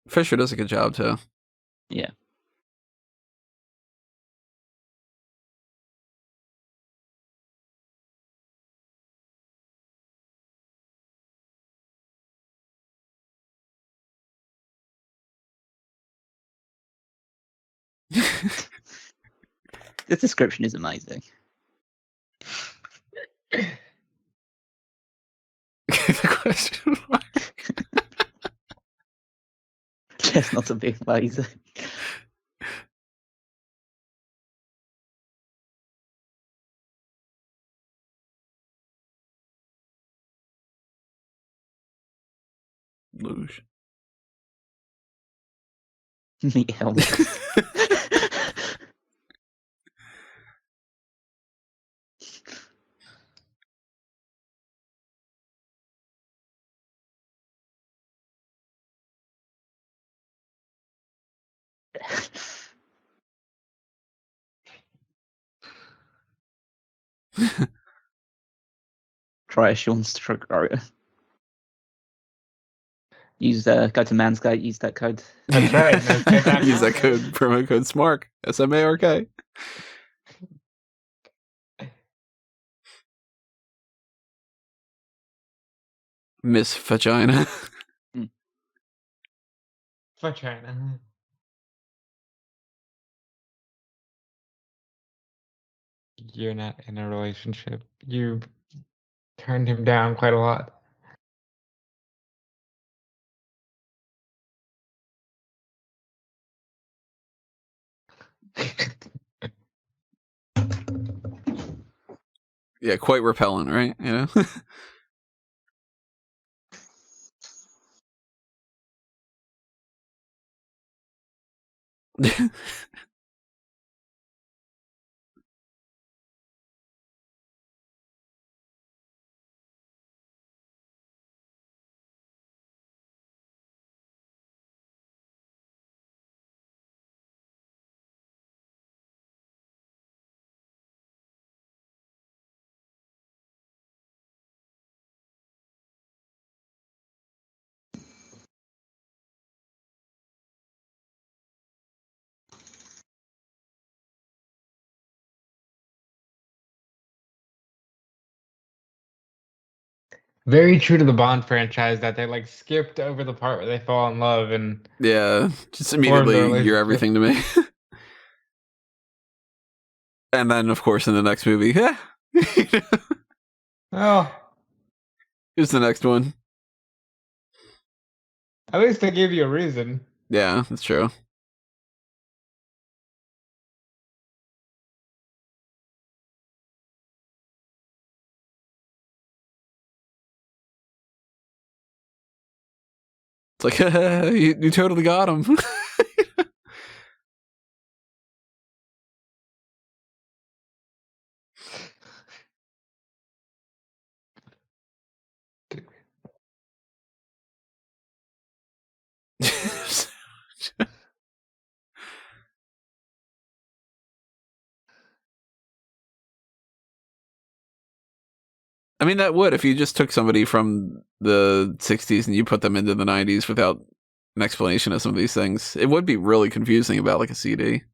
Fisher does a good job too. Yeah. The description is amazing. The question mark. Chestnut's a big laser. Luge. Meat helmet. Try a Sean Stroke. Use go to Manscaped. Use that code. That's right. Use that code, promo code SMARK. SMARK. Miss Fagina. Fagina. You're not in a relationship. You turned him down quite a lot. Yeah, quite repellent, right? You know? Very true to the Bond franchise that they like skipped over the part where they fall in love and Yeah, just immediately, you're everything to me. And then, of course, in the next movie, Oh, Here's the next one. at least they gave you a reason. Yeah, that's true. It's like, you totally got him. I mean, that would, if you just took somebody from the 60s and you put them into the 90s without an explanation of some of these things, it would be really confusing about like a CD.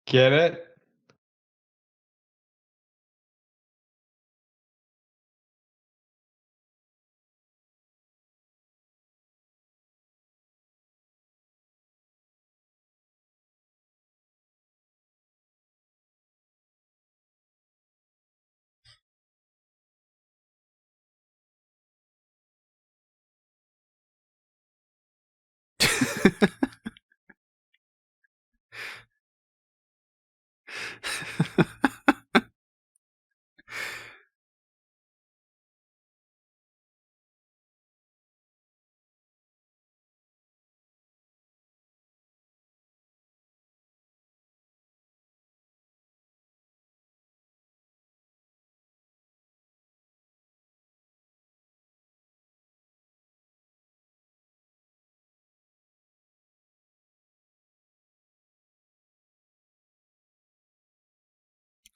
Get it?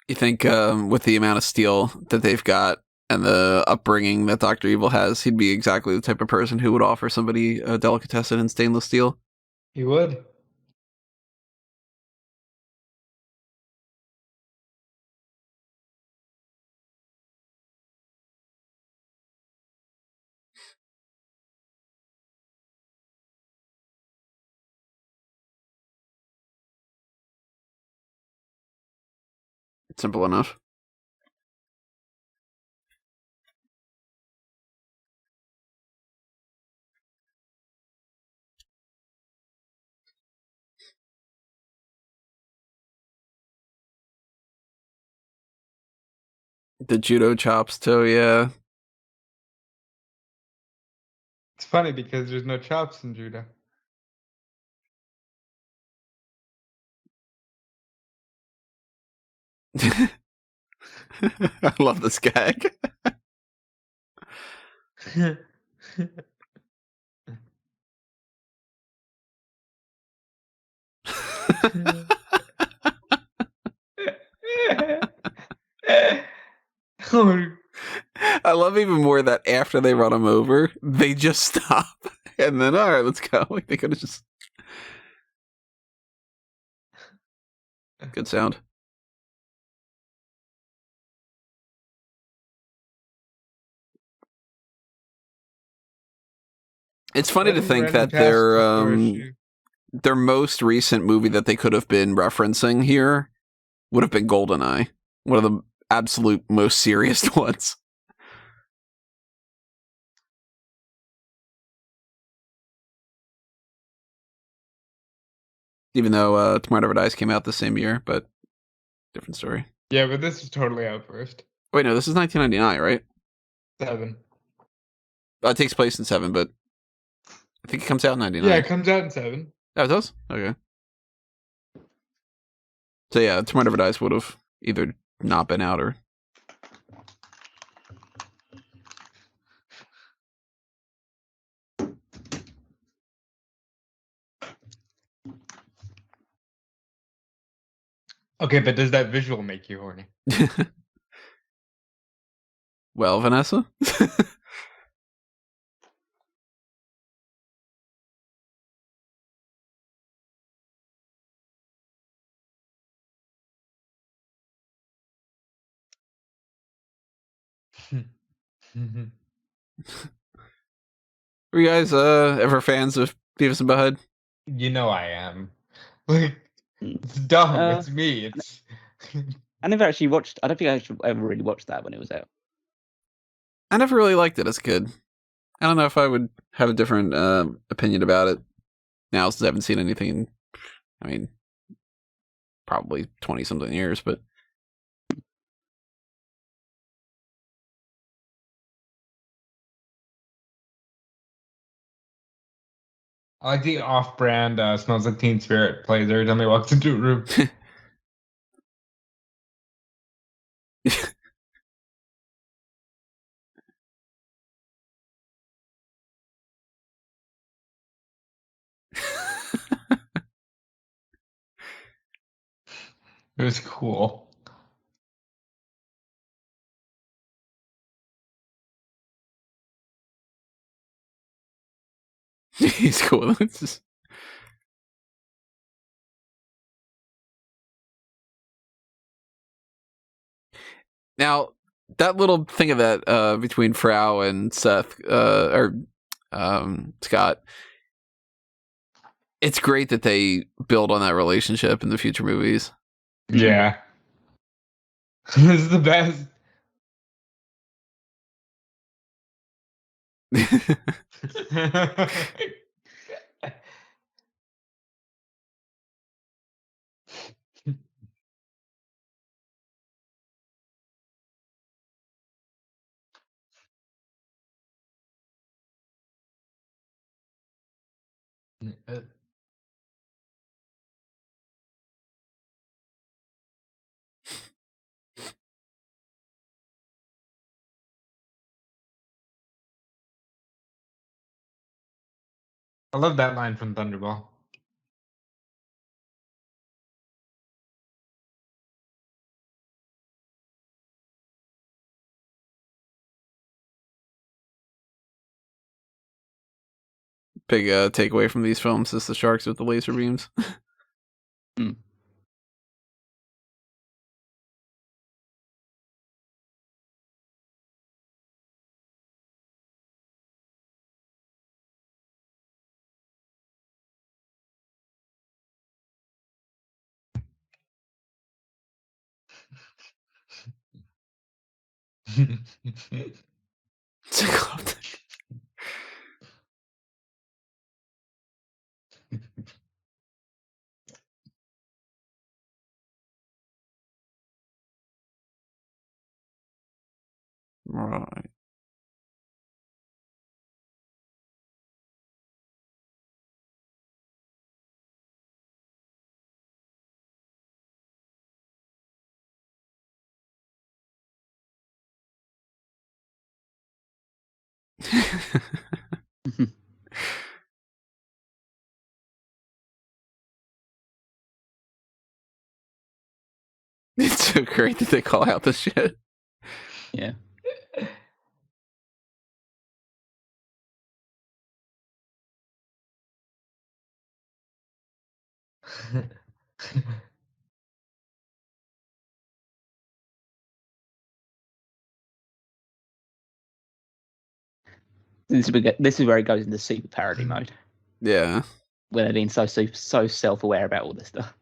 You think with the amount of steel that they've got and the upbringing that Dr. Evil has, he'd be exactly the type of person who would offer somebody a delicatessen in stainless steel? You would. Simple enough. The judo chops too, yeah. It's funny because there's no chops in judo. I love this gag. Oh, I love even more that after they run him over, they just stop. And then, all right, let's go. Like, they could have just... Good sound. It's funny to think that their most recent movie that they could have been referencing here would have been GoldenEye, one of the absolute most serious ones. Even though Tomorrow Never Dies came out the same year, but different story. Yeah, but this is totally out first. Wait, no, this is 1999, right? 7. It takes place in 7, but I think it comes out in 99. Yeah, it comes out in 7. Oh, it does? Okay. So yeah, Tomorrow Never Dies would have either not been out or... Okay, but does that visual make you horny? Well, Vanessa? Were you guys ever fans of Beavis and Butthead? You know I am. Like, Mm. it's dumb. It's me. It's. I never actually watched. I don't think I actually ever really watched that when it was out. I never really liked it as a kid. I don't know if I would have a different opinion about it now since I haven't seen anything in, I mean, probably 20-something years, but... I like the off-brand "Smells Like Teen Spirit" plays every time he walks into a room. It was cool. He's cool. It's just... Now, that little thing of that between Frau and Seth, or Scott, it's great that they build on that relationship in the future movies. Yeah. This is the best. I love that line from Thunderball. Big takeaway from these films is the sharks with the laser beams. Mm. Right. It's so great that they call out the shit. Yeah. This is where it goes into super parody mode, Yeah. where they're being so self-aware about all this stuff.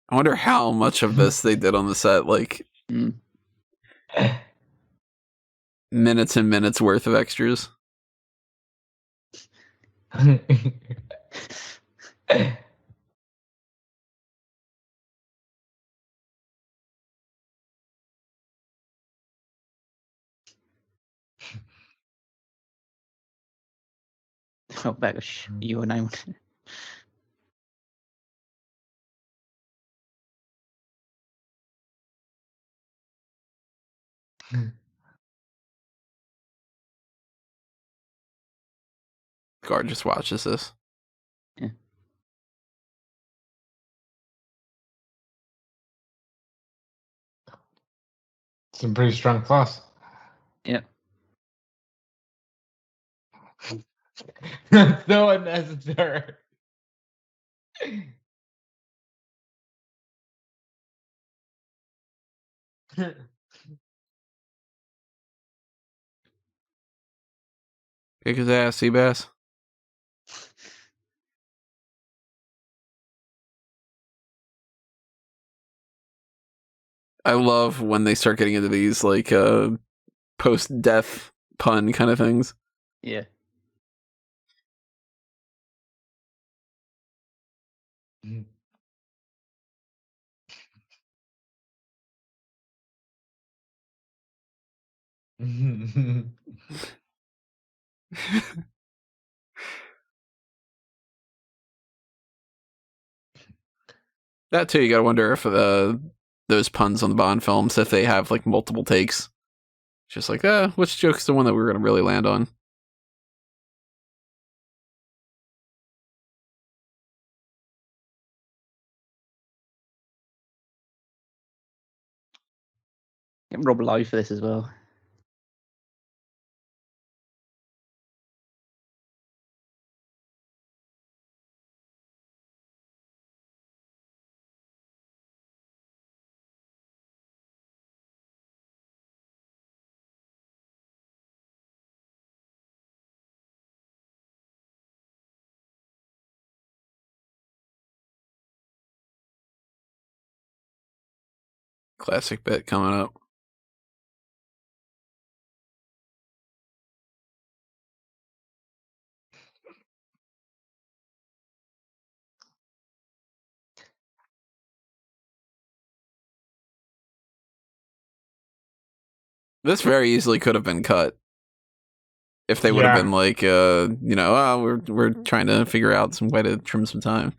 I wonder how much of this they did on the set, like minutes and minutes worth of extras. Oh, Baggage, your name. Guard just watches this. Yeah. Some pretty strong plus. Yeah. That's so unnecessary. Kick his ass, Seabass. I love when they start getting into these like post-death pun kind of things. Yeah. That too, you gotta wonder if those puns on the Bond films, if they have like multiple takes. Just like, which joke's the one that we're gonna really land on? Get Rob Lowe for this as well. Classic bit coming up. This very easily could have been cut if they would have been like, we're trying to figure out some way to trim some time.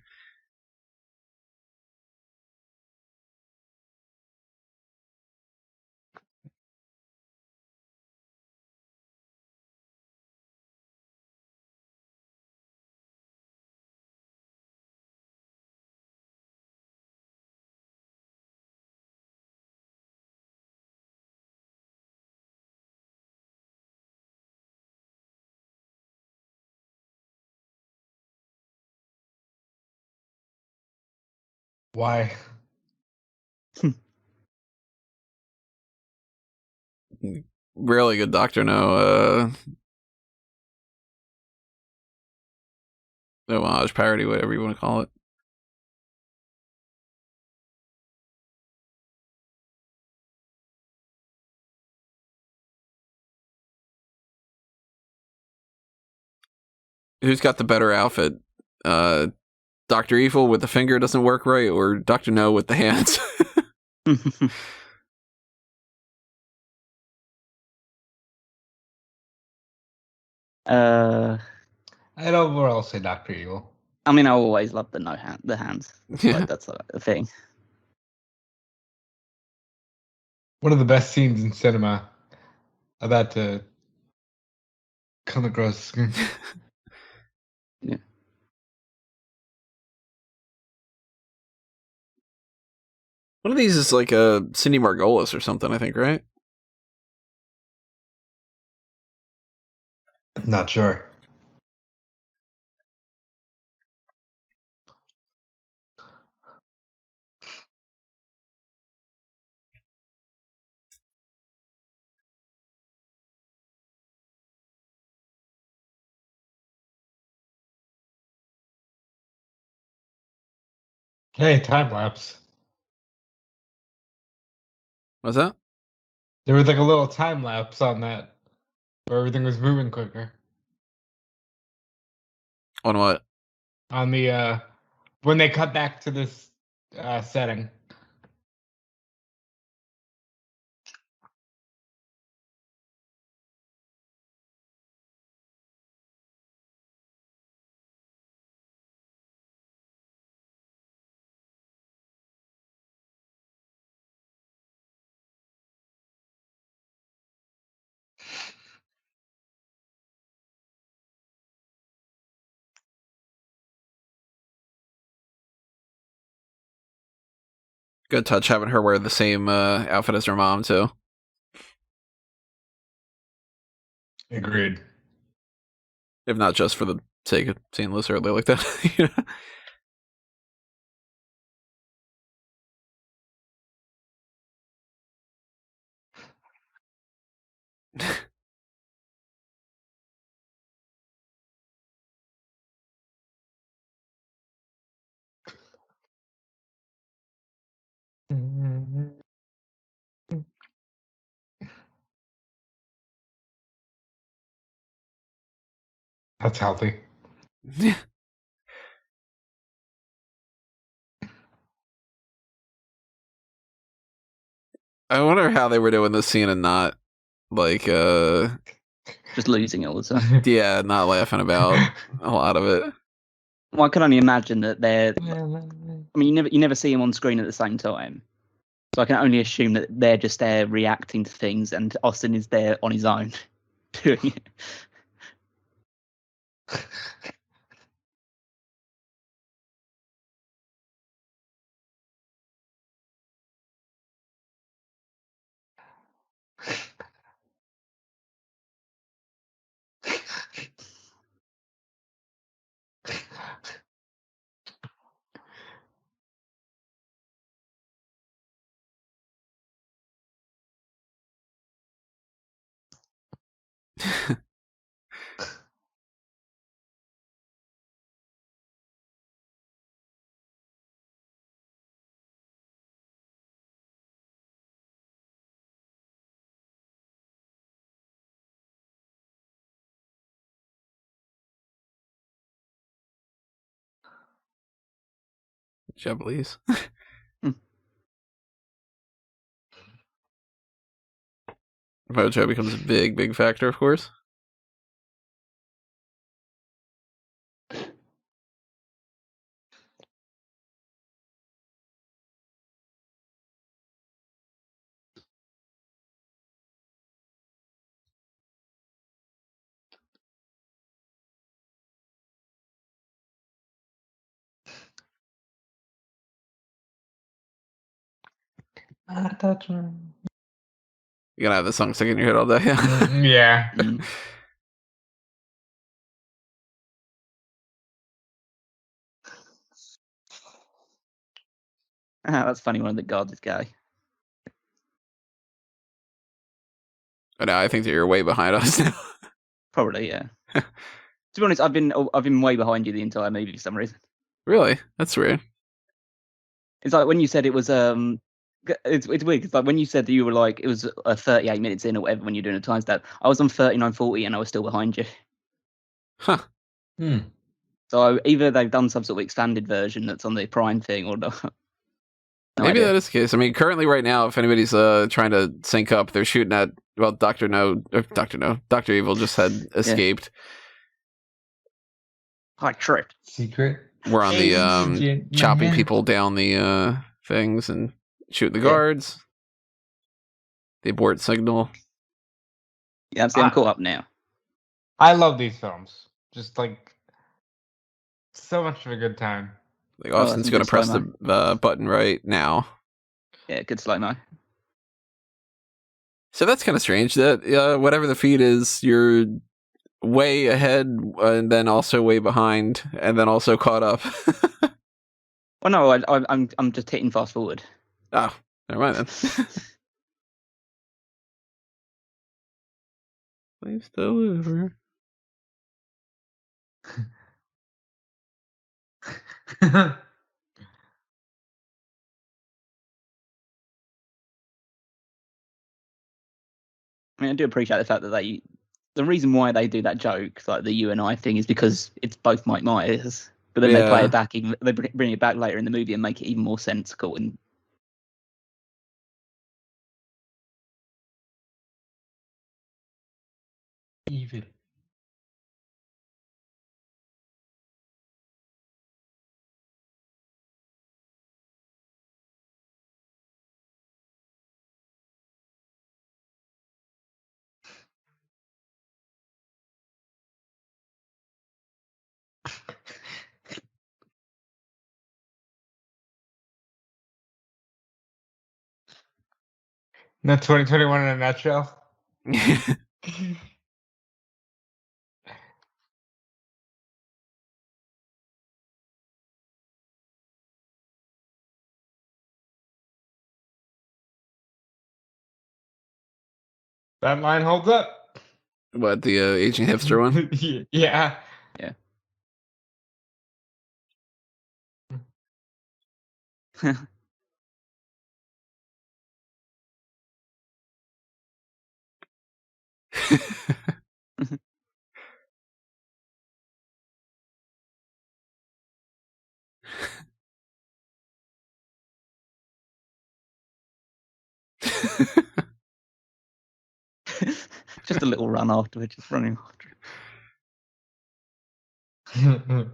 Why? Really good Doctor No. Homage, parody, whatever you want to call it. Who's got the better outfit? Dr. Evil with the finger doesn't work right, or Dr. No with the hands? I'd overall say Dr. Evil. I mean, I always loved the hands. Yeah. Like, that's a thing. One of the best scenes in cinema. About to come across the screen. Yeah. One of these is like a Cindy Margolis or something, I think, right? Not sure. Hey, time lapse. What's that? There was like a little time lapse on that where everything was moving quicker. On what? On the when they cut back to this setting. Good touch having her wear the same outfit as her mom, too. Agreed. if not just for the sake of seeing Liz Hurley like that. That's healthy. I wonder how they were doing this scene and not like Just losing it all the time. yeah, not laughing about a lot of it. Well, I can only imagine that they're. I mean, you never see them on screen at the same time, so I can only assume that they're just there reacting to things, and Austin is there on his own doing it. Japanese. Mojo becomes a big factor, of course. You're gonna have the song stuck in your head all day. Yeah. That's funny. One of the guards is gay. But now I think that you're way behind us now. Probably, yeah. To be honest, I've been way behind you the entire movie for some reason. Really? That's weird. It's like when you said it was it's weird. It's like when you said that you were like it was 38 minutes in or whatever when you're doing a timestamp. I was on 39:40 and I was still behind you. Huh. So either they've done some sort of expanded version that's on the Prime thing or not. No Maybe idea. that is the case. I mean, currently right now, if anybody's trying to sync up, they're shooting at Dr. Evil just had escaped. High trip. Secret. We're on the Agent chopping man. people down the things and shooting the guards. The abort signal. Yeah, I'm caught up now. I love these films. Just like so much of a good time. Like Austin's going to press the button right now. Yeah, good slow-mo. So that's kind of strange that whatever the feed is, you're way ahead and then also way behind and then also caught up. Well, no, I'm just hitting fast forward. Oh, never mind then. Please deliver. I mean, I do appreciate the fact that the reason why they do that joke, like the you and I thing, is because it's both Mike Myers. But then they play it back, they bring it back later in the movie and make it even more sensical. And Even. That's 2021 in a nutshell. That line holds up. What, the aging hipster one? Yeah. Yeah. Just a little run afterwards, just running after it.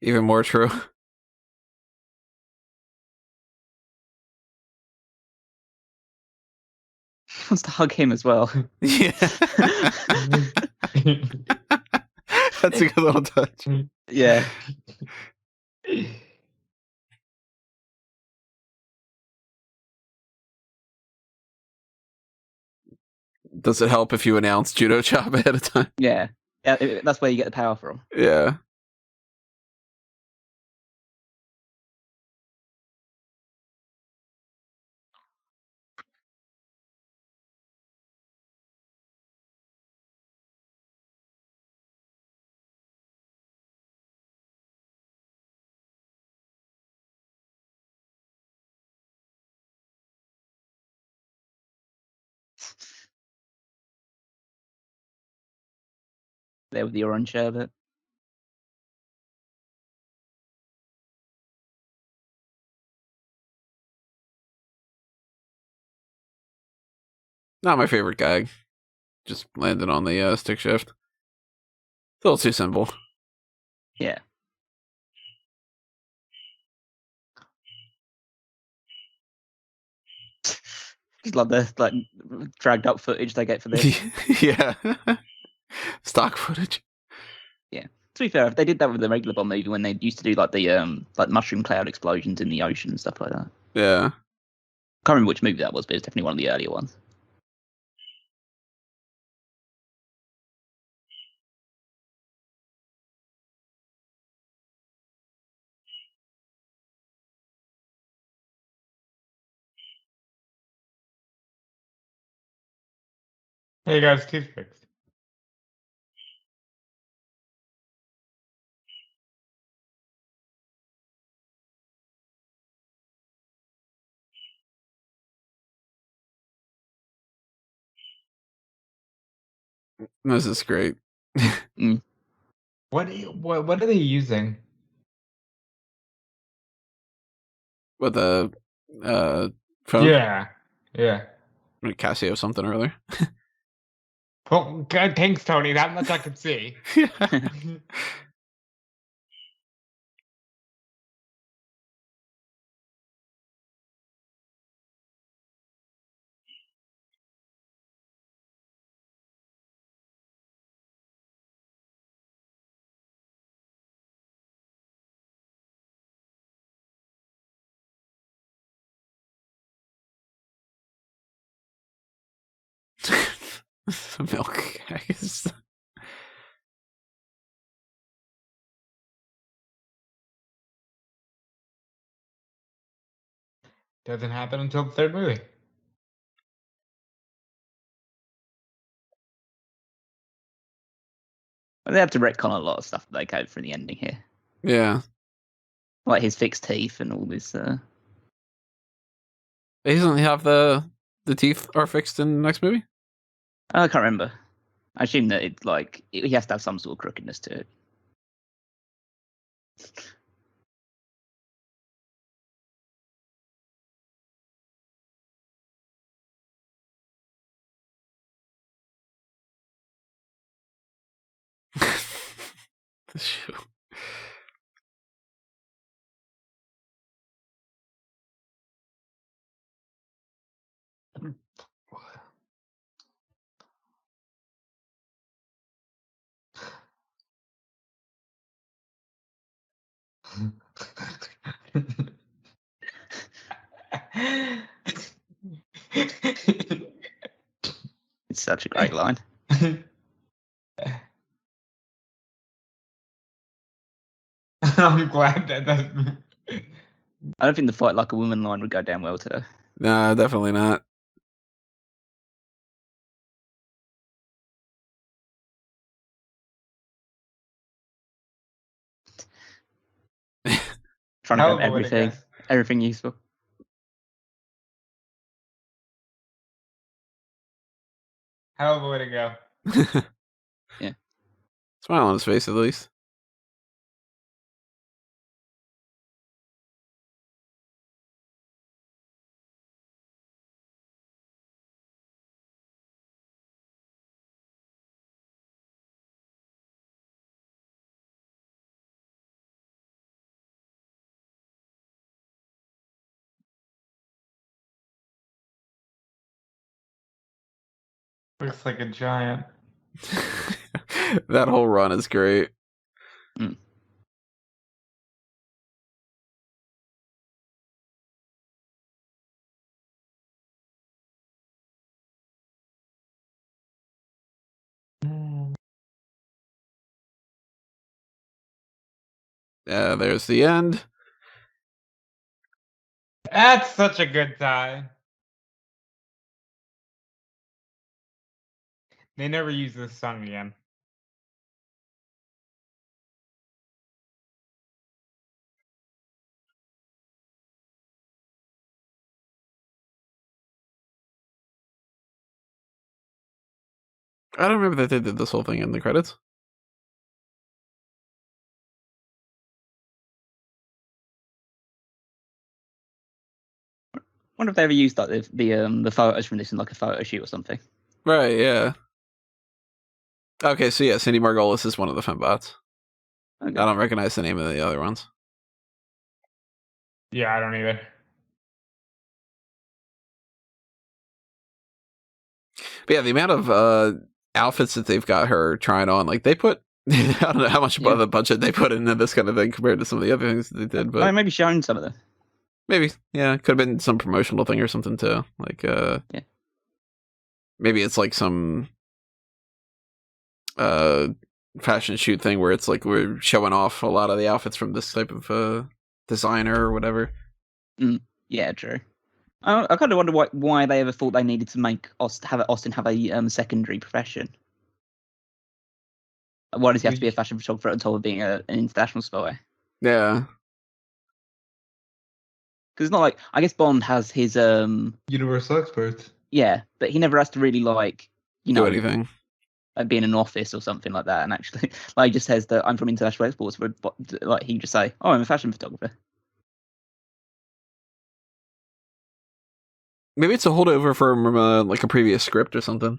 Even more true. He wants to hug him as well. Yeah. That's a good little touch. Yeah. Does it help if you announce judo chop ahead of time? Yeah. That's where you get the power from. Yeah. There with the orange sherbet. Not my favorite gag. Just landed on the stick shift. It's a little too simple. Yeah. Just love the dragged up footage they get for this. Yeah. Stock footage. Yeah. To be fair, if they did that with the regular Bond movie when they used to do the mushroom cloud explosions in the ocean and stuff like that. Yeah. Can't remember which movie that was, but it's definitely one of the earlier ones. Hey guys, toothpicks. This is great. What are they using? With a phone? Yeah. Casio something earlier. Well, good, thanks, Tony. That much I can see. Milk gags. Doesn't happen until the third movie. Well, they have to retcon a lot of stuff that they code for the ending here. Yeah. Like his fixed teeth and all this. He doesn't have the teeth are fixed in the next movie? I can't remember. I assume that he has to have some sort of crookedness to it. The shoe. It's such a great line. I'm glad that doesn't. I don't think the fight like a woman line would go down well today. Nah, definitely not. Trying to Hell grab of a way to everything useful. Hell of a way to go. Yeah. Smile on his face, at least. Looks like a giant. That whole run is great. Mm. Yeah, there's the end. That's such a good tie. They never use this song again. I don't remember that they did this whole thing in the credits. Wonder if they ever used like the photos from this in like a photo shoot or something. Right, yeah. Okay, so yeah, Cindy Margolis is one of the fembots. Okay. I don't recognize the name of the other ones. Yeah, I don't either. But yeah, the amount of outfits that they've got her trying on, like they put, I don't know how much of a budget they put into this kind of thing compared to some of the other things that they did, but maybe shown some of them. maybe, yeah, could have been some promotional thing or something too. Like, yeah, maybe it's like some fashion shoot thing where it's like we're showing off a lot of the outfits from this type of designer or whatever. Yeah, true. I kind of wonder why they ever thought they needed to make Austin have a secondary profession. Why does he have to be a fashion photographer on top of being an international spy? Yeah. Because it's not like, I guess Bond has his Universal experts. Yeah, but he never has to really Do anything. Be in an office or something like that. And actually, like he just says that I'm from International Exports, but like he can just say, "Oh, I'm a fashion photographer." Maybe it's a holdover from like a previous script or something.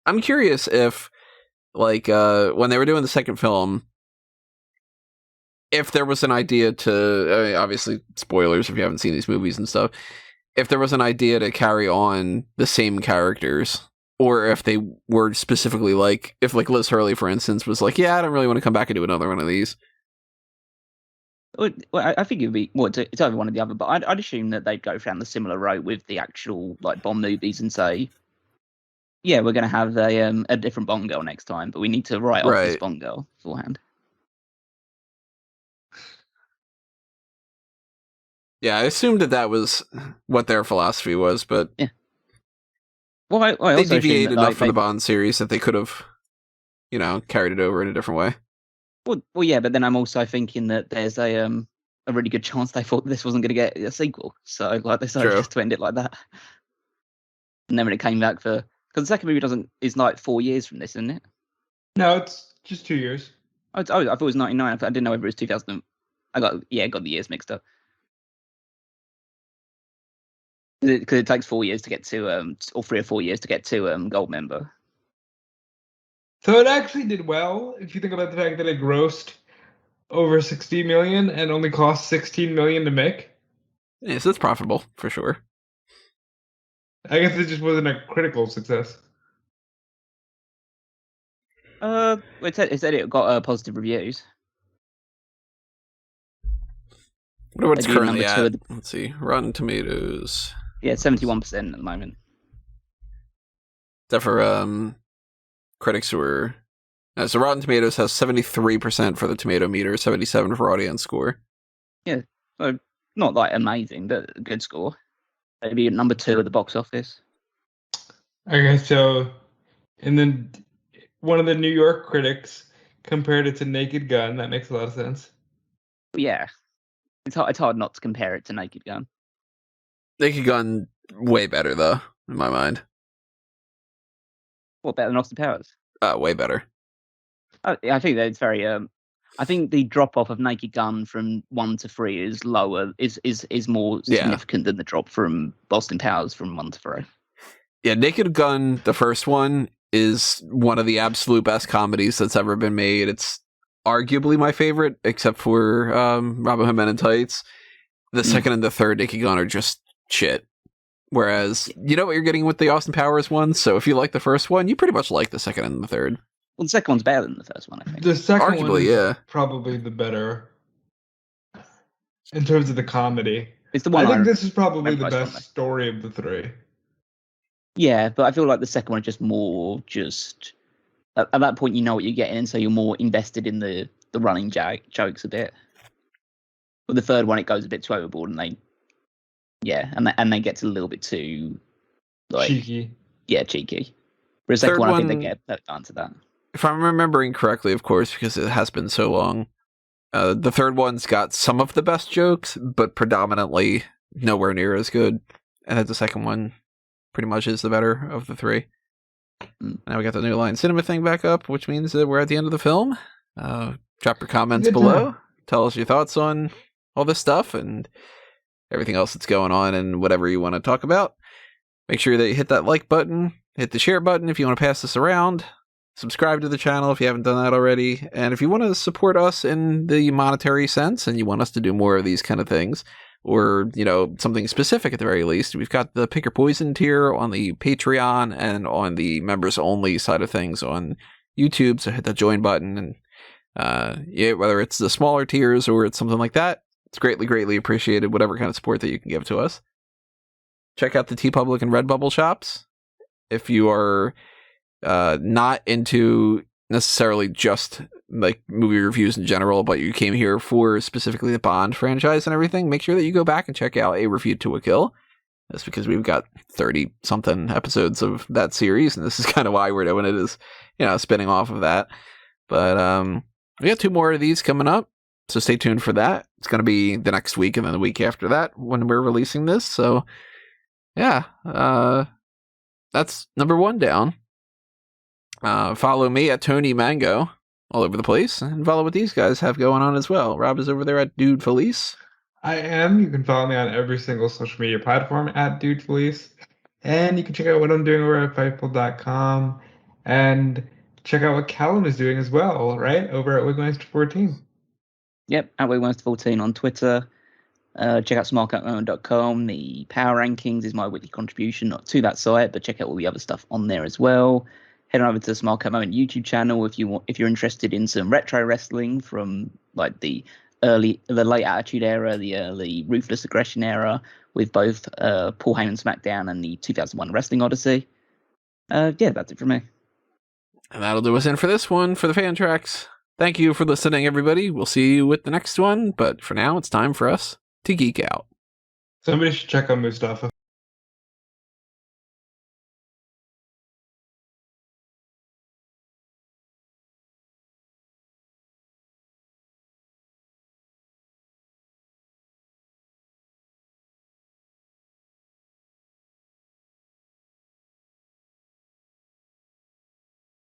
I'm curious if, like, when they were doing the second film, if there was an idea to, I mean, obviously, spoilers if you haven't seen these movies and stuff, if there was an idea to carry on the same characters, or if they were specifically like, if like Liz Hurley, for instance, was like, yeah, I don't really want to come back and do another one of these. Well, I think it would be it's either one or the other, but I'd assume that they'd go down the similar route with the actual like Bond movies and say, yeah, we're going to have a different Bond girl next time, but we need to write off this Bond girl beforehand. Yeah, I assumed that was what their philosophy was, but yeah. Well, I they also deviated enough from they, the Bond series that they could have, carried it over in a different way. Well, yeah, but then I'm also thinking that there's a really good chance they thought this wasn't going to get a sequel, so like they decided just to end it like that. And then when it came back because the second movie is like 4 years from this, isn't it? No, it's just 2 years. I thought it was 99. I didn't know whether it was 2000. I got the years mixed up. Because it takes 4 years to get to or 3 or 4 years to get to gold member. So it actually did well if you think about the fact that it grossed over 60 million and only cost 16 million to make. Yes, it's profitable for sure. I guess it just wasn't a critical success. It said it got positive reviews. I wonder what it's They'd be currently number two at. at Let's see. Rotten Tomatoes. Yeah, 71% at the moment. Except for critics were. So Rotten Tomatoes has 73% for the tomato meter, 77 for audience score. Yeah, so not like amazing, but a good score. Maybe number 2 at the box office. Okay, so, and then one of the New York critics compared it to Naked Gun. That makes a lot of sense. Yeah, it's hard not to compare it to Naked Gun. Naked Gun, way better, though, in my mind. What, better than Austin Powers? Way better. I think that it's very. I think the drop off of Naked Gun from 1 to 3 is lower. Is more significant than the drop from Austin Powers from 1 to 3. Yeah, Naked Gun, the first one, is one of the absolute best comedies that's ever been made. It's arguably my favorite, except for Robin Hood Men in Tights. The second and the third Naked Gun are just shit. Whereas, you know what you're getting with the Austin Powers one, so if you like the first one, you pretty much like the second and the third. Well, the second one's better than the first one, I think. The second Arguably, one is yeah. probably the better in terms of the comedy. It's the one I think this is probably the most best fondly. story of the 3. Yeah, but I feel like the second one is just more at that point you know what you're getting, so you're more invested in the running jokes a bit. With the third one, it goes a bit too overboard, and they get a little bit too Cheeky. Yeah, cheeky. Whereas the second one, I think they get down to that. If I'm remembering correctly, of course, because it has been so long, the third one's got some of the best jokes, but predominantly nowhere near as good. And then the second one pretty much is the better of the 3. Now we got the New Line Cinema thing back up, which means that we're at the end of the film. Drop your comments below. Tell us your thoughts on all this stuff and everything else that's going on and whatever you want to talk about. Make sure that you hit that like button, hit the share button if you want to pass this around. Subscribe to the channel if you haven't done that already. And if you want to support us in the monetary sense and you want us to do more of these kind of things, or, you know, something specific at the very least, we've got the Pick Your Poison tier on the Patreon and on the members only side of things on YouTube. So hit that join button, and whether it's the smaller tiers or it's something like that, it's greatly appreciated, whatever kind of support that you can give to us. Check out the TeePublic and Redbubble shops. If you are not into necessarily just like movie reviews in general, but you came here for specifically the Bond franchise and everything, make sure that you go back and check out A Review to a Kill. That's because we've got 30 something episodes of that series, and this is kind of why we're doing it, is, you know, spinning off of that. But we got 2 more of these coming up, so stay tuned for that. It's going to be the next week and then the week after that when we're releasing this. So yeah, that's number 1 down. Follow me at Tony Mango all over the place, and follow what these guys have going on as well. Rob is over there at DeFelice. I am. You can follow me on every single social media platform at DeFelice. And you can check out what I'm doing over at Fightful.com. And check out what Callum is doing as well, right? Over at Wigmaster14. Yep, at Wigmaster14 on Twitter. Check out smartcatmoment.com. The Power Rankings is my weekly contribution, not to that site, but check out all the other stuff on there as well. Head on over to the Small Cat Moment YouTube channel if you're interested in some retro wrestling from like the late Attitude Era, the early Ruthless Aggression era, with both Paul Heyman SmackDown and the 2001 Wrestling Odyssey. Yeah, that's it from me. And that'll do us in for this one for the FanTracks. Thank you for listening, everybody. We'll see you with the next one, but for now, it's time for us to geek out. Somebody should check on Mustafa.